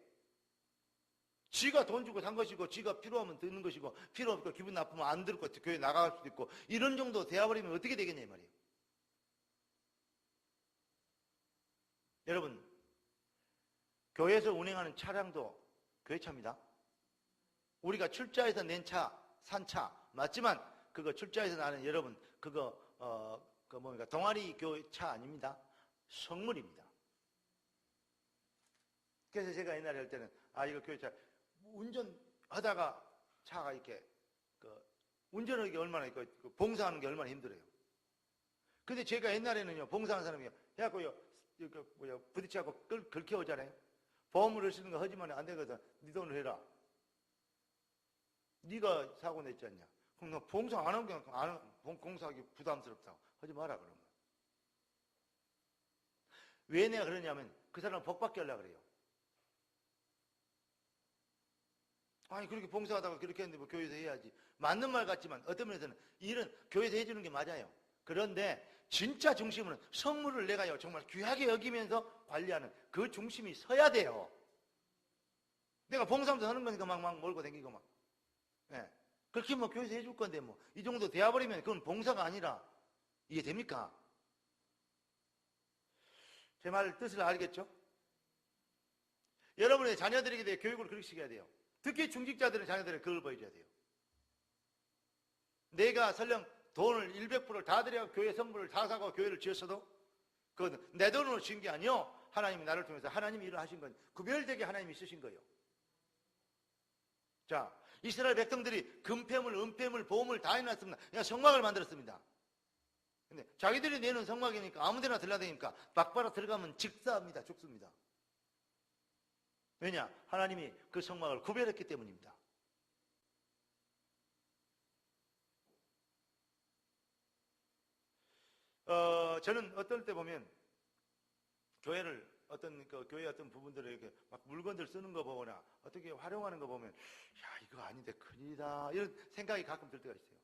지가 돈 주고 산 것이고 지가 필요하면 듣는 것이고 필요 없고 기분 나쁘면 안 들고 교회 나갈 수도 있고 이런 정도 되어버리면 어떻게 되겠냐 이 말이에요. 여러분, 교회에서 운행하는 차량도 교회 차입니다. 우리가 출자해서 낸 차, 산 차 맞지만 그거 출자해서 나는 여러분 동아리 교회 차 아닙니다. 성물입니다. 그래서 제가 옛날에 할 때는 이거 교회 차 운전하다가 차가 이렇게 운전하기 얼마나 봉사하는 게 얼마나 힘들어요. 근데 제가 옛날에는요 봉사하는 사람이요 해갖고요 부딪혀갖고 긁혀오잖아요. 보험을 쓰는 거 하지만 안 되거든. 네 돈을 해라. 네가 사고 냈지 않냐. 그럼 너 봉사 안 하는 게 공사하기 부담스럽다고 하지 마라 그러면. 왜 내가 그러냐면 그 사람은 복 받게 하려고 그래요. 아니 그렇게 봉사하다가 그렇게 했는데 뭐 교회에서 해야지. 맞는 말 같지만 어떤 면에서는 일은 교회에서 해주는 게 맞아요. 그런데 진짜 중심은 성물을 내가요 정말 귀하게 여기면서 관리하는 그 중심이 서야 돼요. 내가 봉사하면서 하는 거니까 막 몰고 다니고 막. 예. 그렇게 뭐 교회에서 해줄 건데 뭐 이 정도 되어버리면 그건 봉사가 아니라 이해됩니까? 제 말 뜻을 알겠죠? 여러분의 자녀들에게 대해 교육을 그렇게 시켜야 돼요. 특히 중직자들은 자녀들에게 그걸 보여줘야 돼요. 내가 설령 돈을 100%를 다 드려 교회 선물을 다 사고 교회를 지었어도 그건 내 돈으로 지은 게 아니요. 하나님이 나를 통해서 하나님이 일을 하신 건 구별되게 하나님이 쓰신 거예요. 자, 이스라엘 백성들이 금패물, 은패물, 보험을 다 해놨습니다. 그냥 성막을 만들었습니다. 근데 자기들이 내는 성막이니까 아무데나 들라다니니까 막바라 들어가면 직사합니다. 죽습니다. 왜냐? 하나님이 그 성막을 구별했기 때문입니다. 저는 어떨 때 보면 교회를 교회 어떤 부분들을 이렇게 막 물건들 쓰는 거 보거나 어떻게 활용하는 거 보면 야 이거 아닌데 큰일이다 이런 생각이 가끔 들 때가 있어요.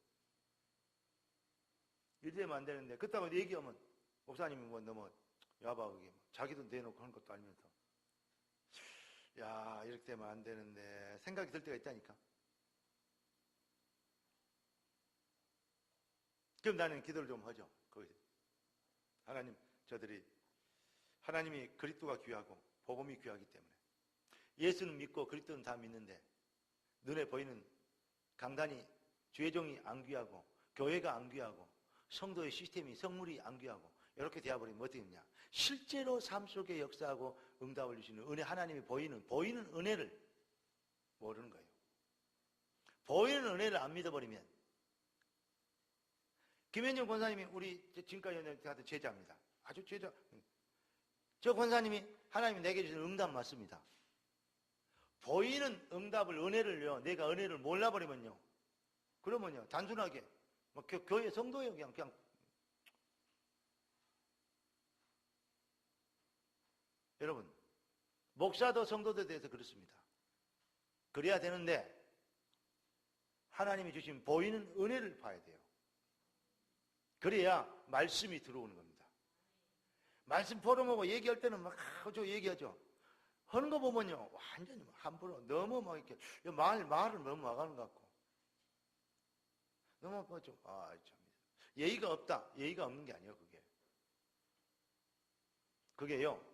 이러면 안 되는데 그렇다고 얘기하면 목사님이 뭐 너무 야바 그게 자기 돈 대놓고 하는 것도 아니면서 야 이렇게 되면 안 되는데 생각이 들 때가 있다니까. 그럼 나는 기도를 좀 하죠. 거기서 하나님 하나님이 그리스도가 귀하고 복음이 귀하기 때문에 예수는 믿고 그리스도는 다 믿는데 눈에 보이는 강단이 죄종이 안 귀하고 교회가 안 귀하고 성도의 시스템이 성물이 안 귀하고 이렇게 되어버리면 어떻게 되냐. 실제로 삶 속에 역사하고 응답을 주시는 은혜 하나님이 보이는 은혜를 모르는 거예요. 보이는 은혜를 안 믿어버리면 김현정 권사님이 우리 지금까지 연애한테 제자입니다. 아주 제자. 저 권사님이 하나님이 내게 주신 응답 맞습니다. 보이는 응답을 은혜를요. 내가 은혜를 몰라버리면요. 그러면요. 단순하게 교회 성도예요. 그냥 여러분 목사도 성도들에 대해서 그렇습니다. 그래야 되는데 하나님이 주신 보이는 은혜를 봐야 돼요. 그래야 말씀이 들어오는 겁니다. 말씀 포럼하고 얘기할 때는 막 얘기하죠. 하는 거 보면요 완전히 함부로 너무 막 이렇게 말을 너무 막하는 것 같고 너무 좀 참 예의가 없다. 예의가 없는 게 아니에요. 그게요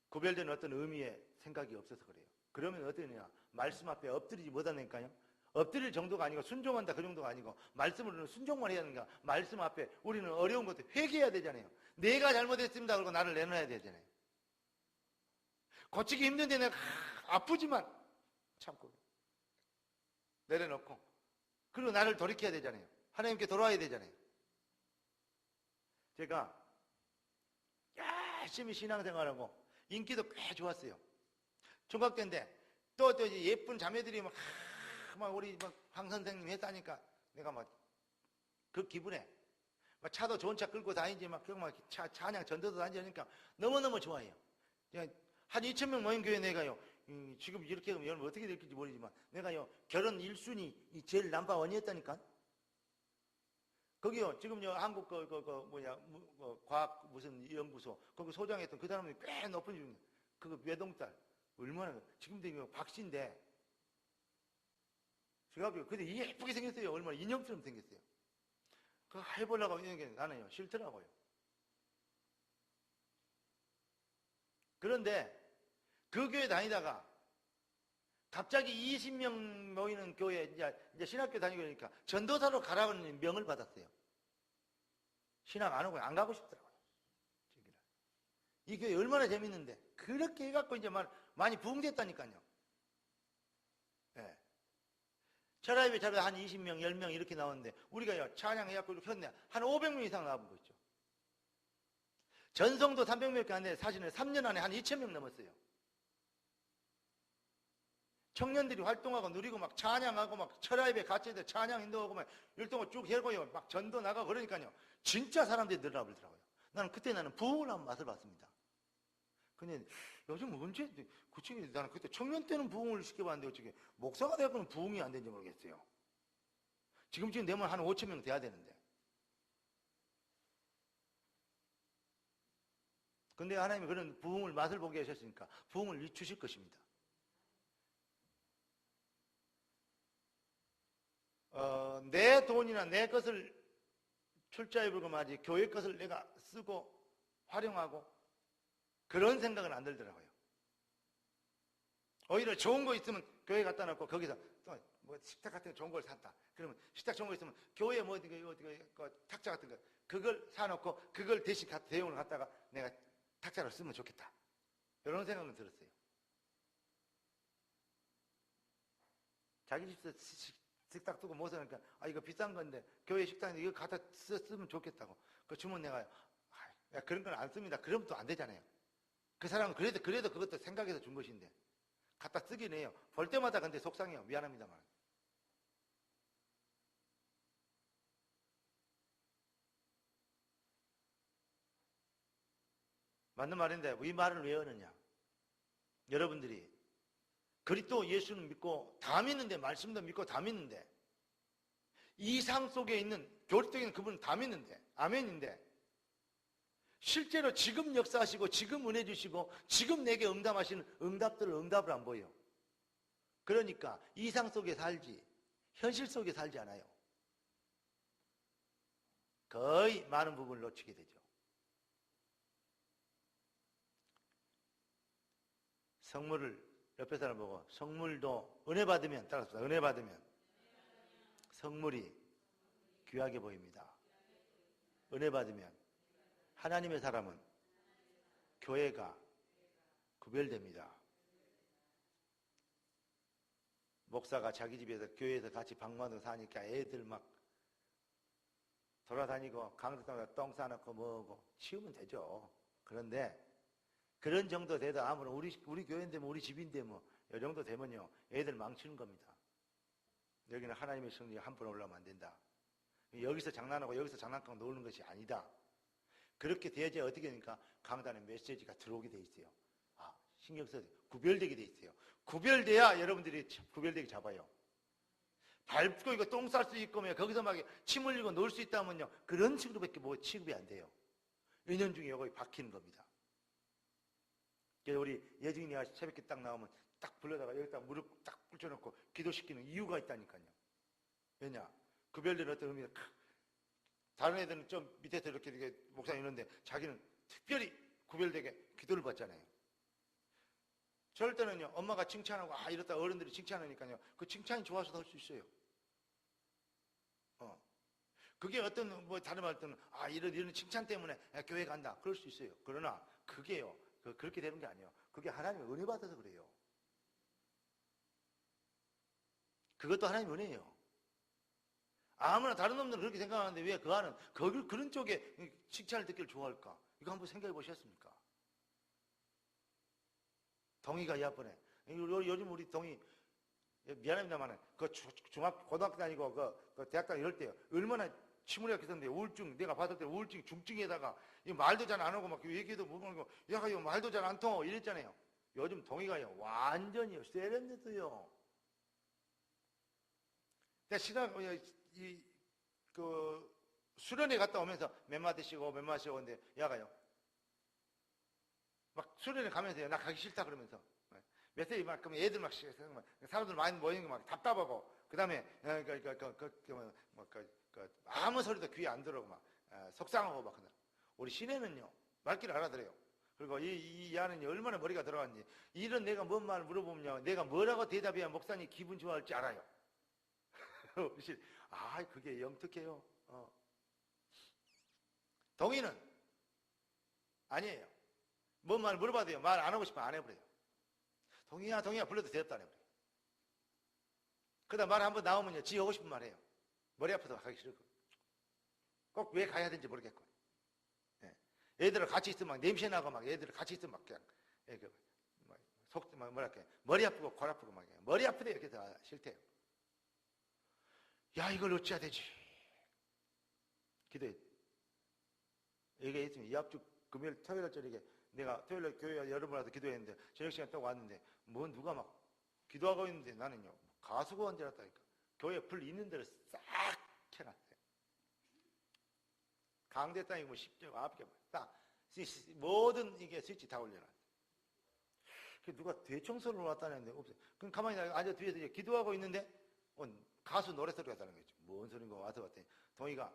구별된 어떤 의미의 생각이 없어서 그래요. 그러면 어떠냐 말씀 앞에 엎드리지 못하니까요. 엎드릴 정도가 아니고 순종한다 그 정도가 아니고 말씀을 순종만 해야 하는가. 말씀 앞에 우리는 어려운 것도 회개해야 되잖아요. 내가 잘못했습니다 그러고 나를 내놔야 되잖아요. 고치기 힘든데 내가 아프지만 참고 내려놓고 그리고 나를 돌이켜야 되잖아요. 하나님께 돌아와야 되잖아요. 제가 열심히 신앙생활하고 인기도 꽤 좋았어요. 중학 때인데 또 이제 예쁜 자매들이 막 우리 황 선생님 했다니까 내가 그 기분에 차도 좋은 차 끌고 다니지 찬양 전도도 다니니까 너무너무 좋아해요. 한 2,000명 모인 교회 내가요 지금 이렇게 하면 여러분 어떻게 될지 모르지만 내가요 결혼 1순위 제일 넘버원이었다니까. 거기요 지금요 한국 과학 무슨 연구소 거기 소장했던 그 사람이 꽤 높은 중에 그 외동딸 얼마나 지금도 박씨인데 제가 근데 예쁘게 생겼어요. 얼마나 인형처럼 생겼어요. 그거 해보려고 했는데 나는요 싫더라고요. 그런데 그 교회 다니다가 갑자기 20명 모이는 교회 이제 신학교 다니고 그러니까 전도사로 가라는 명을 받았어요. 신학 안 오고 안 가고 싶더라고요. 이 교회 얼마나 재밌는데 그렇게 해갖고 이제 많이 부흥됐다니까요. 네. 철학예배 자료 한 20명, 10명 이렇게 나오는데 우리가요 찬양해갖고 이렇게 했네. 한 500명 이상 나와본 거 있죠. 전성도 300명밖에 안 되는데 사실은 3년 안에 한 2,000명 넘었어요. 청년들이 활동하고 누리고 찬양하고 철학예배 같이 해서 찬양 인도하고 율동을 쭉 해고요. 전도 나가고 그러니까요. 진짜 사람들이 늘어나더라고요. 나는 부흥을 한번 맛을 봤습니다. 근데 요즘 언제 나는 그때 청년 때는 부흥을 시켜봤는데 어떻게 목사가 되고는 부흥이 안 되는지 모르겠어요. 지금 되면 한 5,000명 돼야 되는데. 근데 하나님이 그런 부흥을 맛을 보게 하셨으니까 부흥을 주실 것입니다. 내 돈이나 내 것을 출자해보고 말이지 교회 것을 내가 쓰고 활용하고 그런 생각은 안 들더라고요. 오히려 좋은 거 있으면 교회 갖다 놓고 거기서 또 식탁 같은 거 좋은 걸 샀다. 그러면 식탁 좋은 거 있으면 교회 탁자 같은 거 그걸 사놓고 그걸 대신 대용을 갖다가 내가 탁자로 쓰면 좋겠다. 이런 생각은 들었어요. 자기 집에서 식탁 두고 못 사니까 이거 비싼 건데 교회 식당에 이거 갖다 쓰면 좋겠다고. 그 주문 내가 그런 건 안 씁니다. 그러면 또 안 되잖아요. 그 사람은 그래도 그것도 생각해서 준 것인데 갖다 쓰긴 해요. 볼 때마다 근데 속상해요. 미안합니다만. 맞는 말인데 이 말을 왜 하느냐? 여러분들이 그리스도 예수는 믿고 다 믿는데, 말씀도 믿고 다 믿는데, 이상 속에 있는, 교리 속에 있는 그분은 다 믿는데, 아멘인데, 실제로 지금 역사하시고 지금 은혜 주시고 지금 내게 응답하시는 응답을 안 보여. 그러니까 이상 속에 살지 현실 속에 살지 않아요. 거의 많은 부분을 놓치게 되죠. 성물을 옆에 사람 보고, 성물도 은혜 받으면, 따라서 은혜 받으면 성물이 귀하게 보입니다. 은혜 받으면 하나님의 사람은 교회가 구별됩니다. 목사가 자기 집에서 교회에서 같이 방문하고 사니까 애들 막 돌아다니고 강도당에 똥 싸놓고 뭐고 치우면 되죠. 그런데 그런 정도 돼도 아무런 우리 교회인데 뭐 우리 집인데 뭐 이 정도 되면요 애들 망치는 겁니다. 여기는 하나님의 성령이 한 번 올라오면 안 된다. 여기서 장난하고 여기서 장난감 노는 것이 아니다. 그렇게 돼야지 어떻게 되니까 강단에 메시지가 들어오게 돼 있어요. 아, 신경 써서 구별되게 돼 있어요. 구별돼야 여러분들이 구별되게 잡아요. 밟고 이거 똥 쌀 수 있고 거기서 막 침 흘리고 놀 수 있다면요 그런 식으로밖에 뭐 취급이 안 돼요. 은연중에 이거 박히는 겁니다. 그래서 우리 예중이가 새벽에 딱 나오면 딱 불러다가 여기다 무릎 딱 꿇쳐놓고 기도시키는 이유가 있다니까요. 왜냐? 구별된 어떤 의미가 다른 애들은 좀 밑에서 이렇게 목사님 이러는데 자기는 특별히 구별되게 기도를 받잖아요. 저럴 때는요 엄마가 칭찬하고 이렇다 어른들이 칭찬하니까요 그 칭찬이 좋아서도 할 수 있어요. 그게 어떤 뭐 다른 말 때는 이런 칭찬 때문에 교회 간다 그럴 수 있어요. 그러나 그게요 그렇게 되는 게 아니에요. 그게 하나님의 은혜 받아서 그래요. 그것도 하나님의 은혜예요. 아무나 다른 놈들은 그렇게 생각하는데 왜 그 안은 그런 쪽에 칭찬을 듣기를 좋아할까? 이거 한번 생각해 보셨습니까? 동희가 이 앞번에 요즘 우리 동희 미안합니다만 그 고등학교 다니고 그 대학 다니고 이럴 때 얼마나 치무리가 있었는데 우울증 내가 받을 때 우울증 중증에다가 말도 잘 안 하고 막 얘기도 못 하고 야 이거 말도 잘 안 통하고 이랬잖아요. 요즘 동희가요 완전히요 세련됐어요. 내가 시간 그 수련회 갔다 오면서 몇 마디 쉬고 근데 야가요 막 수련회 가면서요 나 가기 싫다 그러면서 메시지 막 그러면 애들 막 사람들 많이 모이는 거 막 답답하고 그 다음에 아무 소리도 귀에 안 들어오고 막 속상하고 막 우리 시내는요 말귀를 알아들어요. 그리고 이 아는 얼마나 머리가 들어갔는지 이런 내가 뭔 말을 물어보면요 내가 뭐라고 대답해야 목사님 기분 좋아할지 알아요. 그게 영특해요. 동의는 아니에요. 뭔 말 물어봐도요 말 안 하고 싶으면 안 해버려요. 동의야 불러도 되었다 안 해버려요. 그러다 말 한번 나오면요 지 하고 싶은 말 해요. 머리 아파서 가기 싫고 꼭 왜 가야 되는지 모르겠고 애들을 같이 있으면 막 냄새나고 막 애들을 같이 있으면 막 그냥 머리 아프고 골 아프고 막 머리 아프대요. 그래서 싫대요. 야 이걸 어찌해야 되지? 기도해. 이게 있으면 이 앞주 금요일 토요일 저녁에 내가 토요일에 교회 여러분 와서 기도했는데 저녁 시간 딱 왔는데 누가 막 기도하고 있는데 나는요 가수가 온 줄 알았다니까. 교회 불 있는 데를 싹 켜놨어요. 강대 땅이고 뭐 10개, 9개 딱 모든 이게 스위치 다 올려놨어요. 누가 대청소를 왔다는데 없어요. 그럼 가만히 앉아 뒤에서 이제 기도하고 있는데 가수 노래 소리가 나는 거죠. 뭔 소린가 와서 봤더니 동희가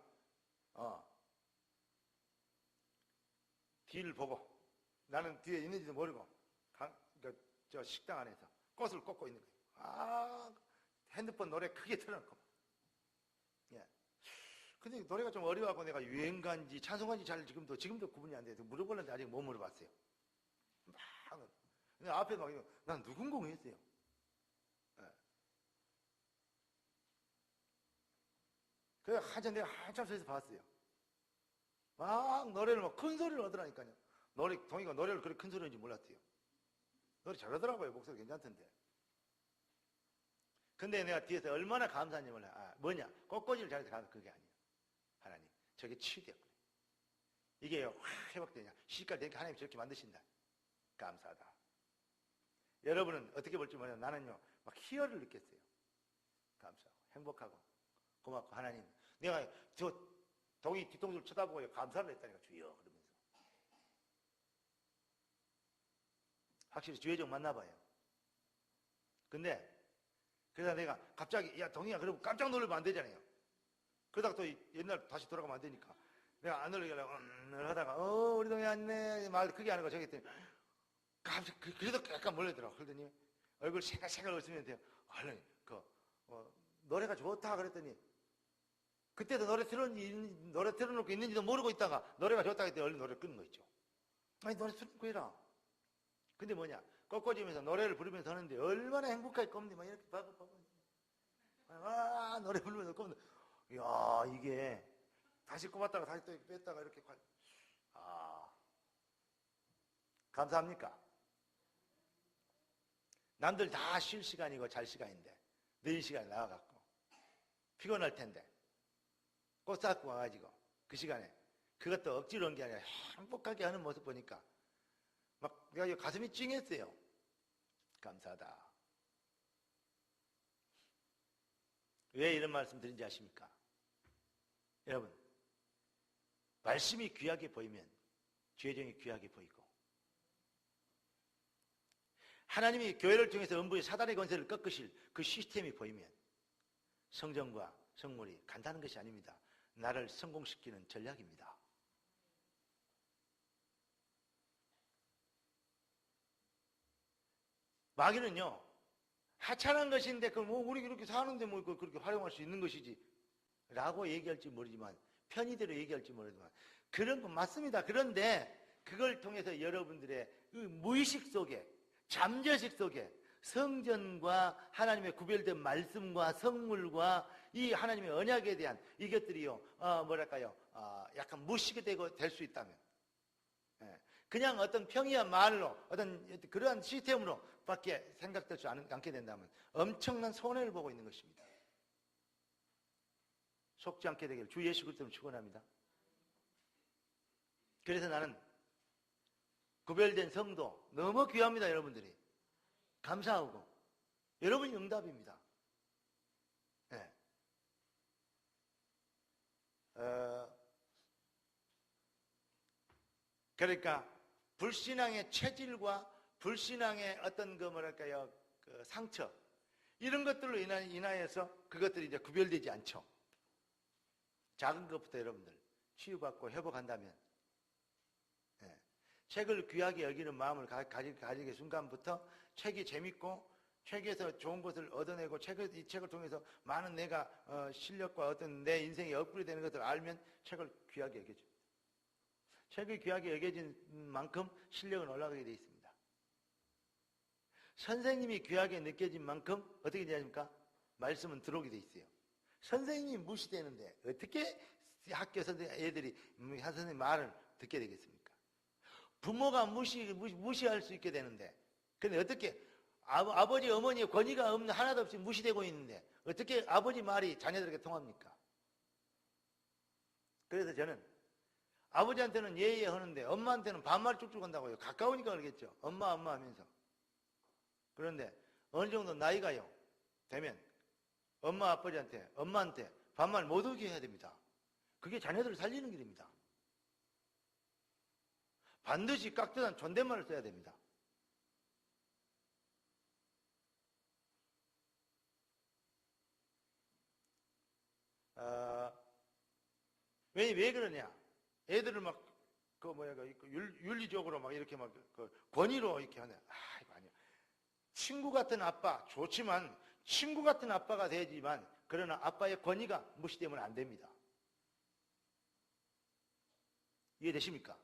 뒤를 보고 나는 뒤에 있는지도 모르고 저 식당 안에서 꽃을 꽂고 있는 거예요. 핸드폰 노래 크게 틀어놓고. 예. 근데 노래가 좀 어려워하고 내가 유행가인지 찬송가인지 지금도 구분이 안 돼서 물어보는데 아직 못 물어봤어요. 근데 앞에 난 누군가 했어요. 예. 그래서 내가 한참 서서 봤어요. 막 노래를 막 큰 소리를 하더라니까요. 동희가 노래를 그렇게 큰 소리인지 몰랐대요. 노래 잘하더라고요. 목소리 괜찮던데. 근데 내가 뒤에서 얼마나 감사한지 몰라. 뭐냐? 꽃꽂이를 잘해서 가서 그게 아니에요. 하나님, 저게 치유되었구나. 이게 확 회복되냐. 시집갈 되니까 하나님이 저렇게 만드신다. 감사하다. 여러분은 어떻게 볼지 모르겠는데 나는요 막 희열을 느꼈어요. 감사하고 행복하고 고맙고 하나님 내가 저 동이 뒤통수를 쳐다보고 감사를 했다니까 주여 그러면서 확실히 주의적 만나봐요. 근데 그래서 내가 갑자기 야 동이야 그러고 깜짝 놀라면 안 되잖아요. 그러다가 또 옛날 다시 돌아가면 안 되니까 내가 안 놀리게 하려고 하다가 우리 동이 왔네 말 크게 하는 거 저기 했더니 갑자기 그래도 약간 몰려들어. 그러더니 얼굴 새가새가 웃으면 돼요. 얼른 노래가 좋다 그랬더니 그때도 노래 틀어놓고 있는지도 모르고 있다가 노래가 좋다 했더니 얼른 노래 끊는 거 있죠. 아니 노래 틀어놓고 해라. 근데 뭐냐 꺾어지면서 노래를 부르면서 하는데 얼마나 행복할 겁니 막 이렇게 봐봐 노래 부르면서 꺾는 이야 이게 다시 꼽았다가 다시 또 뺐다가 이렇게 감사합니까? 남들 다 쉴 시간이고 잘 시간인데 너희 시간에 나와갖고 피곤할 텐데 꽃 쌓고 와가지고 그 시간에 그것도 억지로 한 게 아니라 행복하게 하는 모습 보니까 막 내가 가슴이 찡했어요. 감사하다. 왜 이런 말씀 드린지 아십니까? 여러분 말씀이 귀하게 보이면 죄정이 귀하게 보이고 하나님이 교회를 통해서 음부의 사단의 권세를 꺾으실 그 시스템이 보이면 성전과 성물이 간단한 것이 아닙니다. 나를 성공시키는 전략입니다. 마귀는요 하찮은 것인데 그걸 뭐 우리 이렇게 사는데 뭐 그렇게 활용할 수 있는 것이지 라고 얘기할지 모르지만 편의대로 얘기할지 모르지만 그런 건 맞습니다. 그런데 그걸 통해서 여러분들의 그 무의식 속에 잠재식 속에 성전과 하나님의 구별된 말씀과 성물과 이 하나님의 언약에 대한 이것들이요 약간 무식이 되고 될 수 있다면 그냥 어떤 평이한 말로 어떤 그러한 시스템으로 밖에 생각될 수 않게 된다면 엄청난 손해를 보고 있는 것입니다. 속지 않게 되기를 주 예수 그리스도로 축원합니다. 그래서 나는 구별된 성도 너무 귀합니다. 여러분들이 감사하고 여러분이 응답입니다. 네. 그러니까 불신앙의 체질과 불신앙의 어떤 그 상처 이런 것들로 인하여서 그것들이 이제 구별되지 않죠. 작은 것부터 여러분들 치유받고 회복한다면 책을 귀하게 여기는 마음을 가지게 순간부터 책이 재밌고 책에서 좋은 것을 얻어내고 이 책을 통해서 많은 내가 실력과 어떤 내 인생이 업그레이드 되는 것을 알면 책을 귀하게 여겨집니다. 책이 귀하게 여겨진 만큼 실력은 올라가게 되어 있습니다. 선생님이 귀하게 느껴진 만큼 어떻게 되십니까? 말씀은 들어오게 되어 있어요. 선생님이 무시되는데 어떻게 학교 애들이 선생님 말을 듣게 되겠습니까? 부모가 무시할 수 있게 되는데 근데 어떻게 아버지 어머니의 권위가 없는 하나도 없이 무시되고 있는데 어떻게 아버지 말이 자녀들에게 통합니까? 그래서 저는 아버지한테는 예예 하는데 엄마한테는 반말 쭉쭉 한다고요. 가까우니까 그러겠죠. 엄마 하면서. 그런데 어느 정도 나이가요 되면 엄마한테 반말 못 오게 해야 됩니다. 그게 자녀들을 살리는 길입니다. 반드시 깍듯한 존댓말을 써야 됩니다. 왜 그러냐? 애들을 막 윤리적으로 막 이렇게 권위로 이렇게 하네. 이거 아니야. 친구 같은 아빠 좋지만 친구 같은 아빠가 되지만 그러나 아빠의 권위가 무시되면 안 됩니다. 이해되십니까?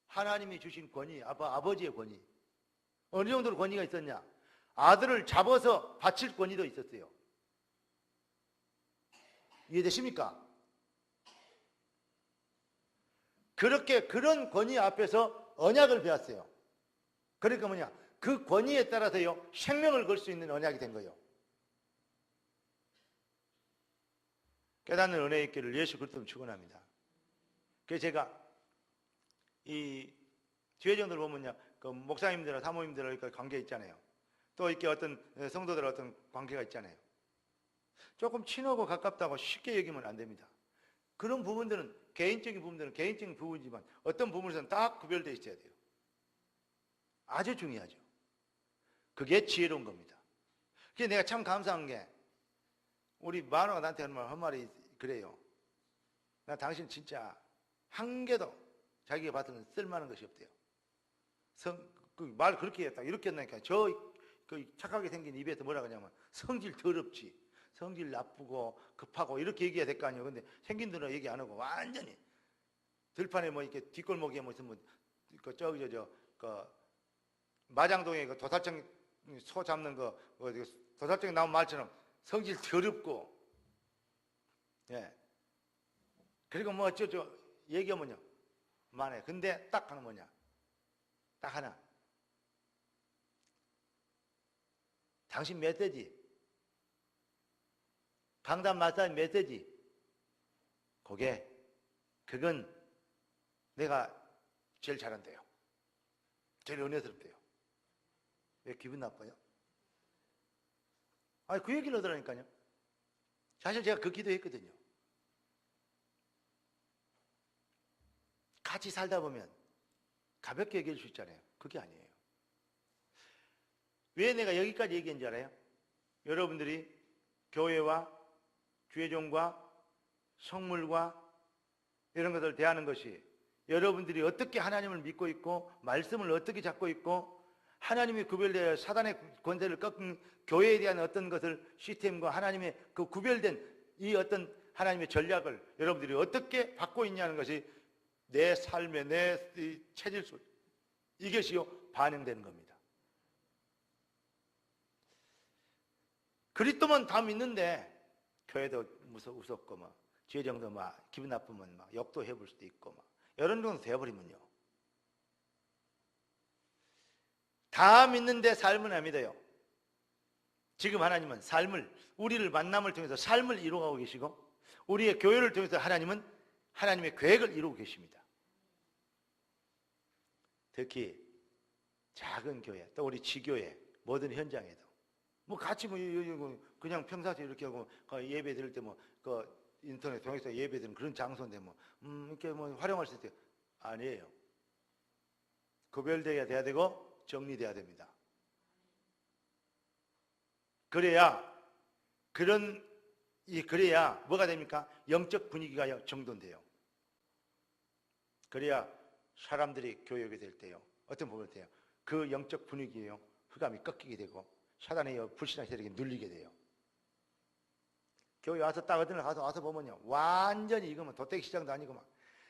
하나님이 주신 권위, 아버지의 권위. 어느 정도로 권위가 있었냐? 아들을 잡아서 바칠 권위도 있었어요. 이해되십니까? 그런 권위 앞에서 언약을 배웠어요. 그러니까 뭐냐? 그 권위에 따라서요, 생명을 걸 수 있는 언약이 된 거예요. 깨닫는 은혜의 길을 예수 그리스도로 축원합니다. 그래서 제가 이 주회장들 보면요, 그 목사님들과 사모님들과 이렇게 관계 있잖아요. 또 이렇게 어떤 성도들 어떤 관계가 있잖아요. 조금 친하고 가깝다고 쉽게 여기면 안 됩니다. 그런 부분들은 개인적인 부분이지만 어떤 부분에서는 딱 구별되어 있어야 돼요. 아주 중요하죠. 그게 지혜로운 겁니다. 그래서 내가 참 감사한 게 우리 마누라가 나한테 한 말이 그래요. 나 당신 진짜 한 개도 자기가 봤을 때 쓸만한 것이 없대요. 말 그렇게 했다 이렇게 했다니까 그 착하게 생긴 입에서 뭐라 그러냐면 성질 더럽지, 성질 나쁘고 급하고 이렇게 얘기해야 될 거 아니에요. 근데 생긴 대로 얘기 안 하고 완전히 들판에 뭐 이렇게 뒷골목에 뭐 있으면 그 저기 그 마장동에 그 도살장 소 잡는 거 도살장에 나온 말처럼 성질 더럽고, 예. 그리고 뭐 얘기하면요 많아요. 근데 딱 하나 뭐냐, 딱 하나. 당신 메시지, 강단 마사지 메시지, 그건 내가 제일 잘한대요. 제일 은혜스럽대요. 왜 기분 나빠요? 아니, 그 얘기를 하더라니까요. 사실 제가 그 기도했거든요. 같이 살다 보면 가볍게 얘기할 수 있잖아요. 그게 아니에요. 왜 내가 여기까지 얘기한 줄 알아요? 여러분들이 교회와 주의종과 성물과 이런 것을 대하는 것이 여러분들이 어떻게 하나님을 믿고 있고 말씀을 어떻게 잡고 있고 하나님이 구별되어 사단의 권세를 꺾은 교회에 대한 어떤 것을 시스템과 하나님의 그 구별된 이 어떤 하나님의 전략을 여러분들이 어떻게 받고 있냐는 것이 내 삶의 내 체질 속 이것이요 반영되는 겁니다. 그리스도만 다 믿는데 교회도 무섭고 막 주의정도 막 기분 나쁘면 막 욕도 해볼 수도 있고 막 이런 정도 되어버리면요 다 믿는데 삶은 안 믿어요. 지금 하나님은 삶을 우리를 만남을 통해서 삶을 이루어가고 계시고 우리의 교회를 통해서 하나님은 하나님의 계획을 이루고 계십니다. 특히 작은 교회 또 우리 지교회 모든 현장에도 뭐 같이 뭐 그냥 평상시에 이렇게 하고 예배 드릴 때 뭐 그 인터넷 통해서 예배 드리는 그런 장소인데 뭐 이렇게 뭐 활용할 수 있어요. 아니에요. 구별되어야 돼야 되고 정리돼야 됩니다. 그래야 뭐가 됩니까? 영적 분위기가 정돈돼요. 그래야 사람들이 교육이 될 때요 어떤 부분이 돼요? 그 영적 분위기에요 흑암이 꺾이게 되고 사단의 불신앙 세력이 눌리게 돼요. 교회 와서 딱 어떤 날 와서 보면요 완전히 이거면 도떼기 시장도 아니고 막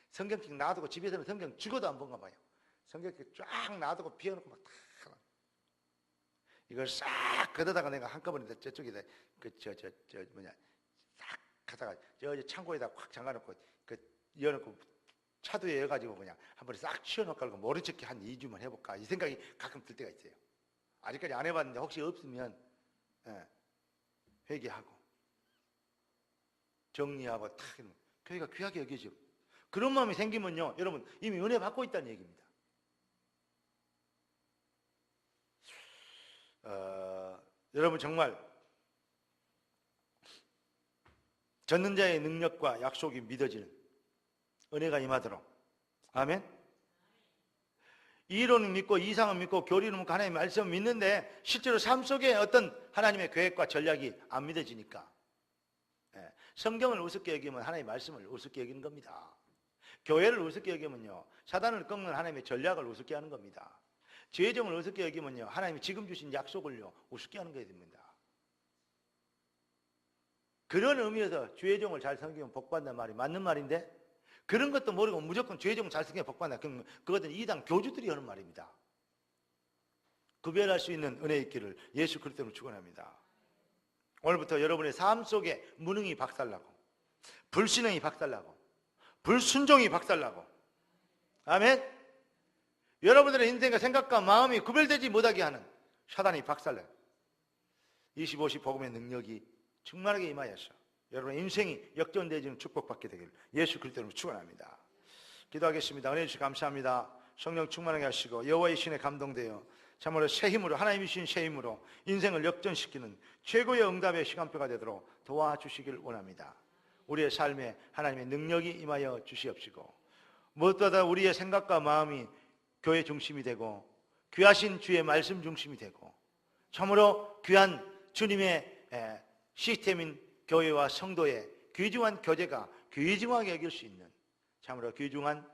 성경책 놔두고 집에서는 성경 죽어도 안 본가 봐요. 성경책 쫙 놔두고 비워놓고 막 탁 이걸 싹 걷어다가 내가 한꺼번에 저쪽에다 싹 하다가 저 창고에다 확 잠가놓고 열어놓고 차도에 여가지고 그냥 한 번에 싹 치워놓고 모른 척해 한 2주만 해볼까 이 생각이 가끔 들 때가 있어요. 아직까지 안 해봤는데 혹시 없으면 회개하고 정리하고 탁 교회가 귀하게 여기죠. 그런 마음이 생기면요 여러분 이미 은혜 받고 있다는 얘기입니다. 여러분 정말 전능자의 능력과 약속이 믿어지는 은혜가 임하도록 아멘. 이론은 믿고 이상은 믿고 교리는 믿고 하나님의 말씀을 믿는데 실제로 삶 속에 어떤 하나님의 계획과 전략이 안 믿어지니까 성경을 우습게 여기면 하나님의 말씀을 우습게 여기는 겁니다. 교회를 우습게 여기면요 사단을 꺾는 하나님의 전략을 우습게 하는 겁니다. 죄정을 우습게 여기면요 하나님이 지금 주신 약속을요 우습게 하는 거야 됩니다. 그런 의미에서 죄정을 잘 섬기면 복받는 말이 맞는 말인데 그런 것도 모르고 무조건 죄정 잘 섬기면 복받는다. 그것은 이단 교주들이 하는 말입니다. 구별할 수 있는 은혜 있기를 예수 그리스도로 축원합니다. 오늘부터 여러분의 삶 속에 무능이 박살나고 불신앙이 박살나고 불순종이 박살나고 아멘. 여러분들의 인생과 생각과 마음이 구별되지 못하게 하는 사단이 박살나요. 25시 복음의 능력이 충만하게 임하여서 여러분의 인생이 역전되어지는 축복받게 되기를 예수 그리스도로 축원합니다. 기도하겠습니다. 은혜 주시 감사합니다. 성령 충만하게 하시고 여호와의 신에 감동되어 참으로 새 힘으로, 하나님이 주신 새 힘으로 인생을 역전시키는 최고의 응답의 시간표가 되도록 도와주시길 원합니다. 우리의 삶에 하나님의 능력이 임하여 주시옵시고, 무엇보다 우리의 생각과 마음이 교회 중심이 되고 귀하신 주의 말씀 중심이 되고 참으로 귀한 주님의 시스템인 교회와 성도의 귀중한 교제가 귀중하게 여길 수 있는 참으로 귀중한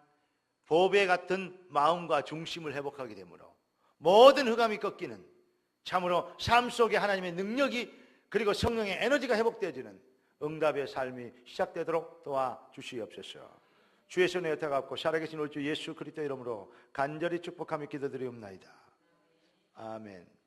보배 같은 마음과 중심을 회복하게 되므로 모든 흑암이 꺾이는 참으로 삶 속에 하나님의 능력이 그리고 성령의 에너지가 회복되어지는 응답의 삶이 시작되도록 도와주시옵소서. 주의 손에 여타 갖고 살아계신 우리 주 예수 그리스도 이름으로 간절히 축복하며 기도드리옵나이다. 아멘.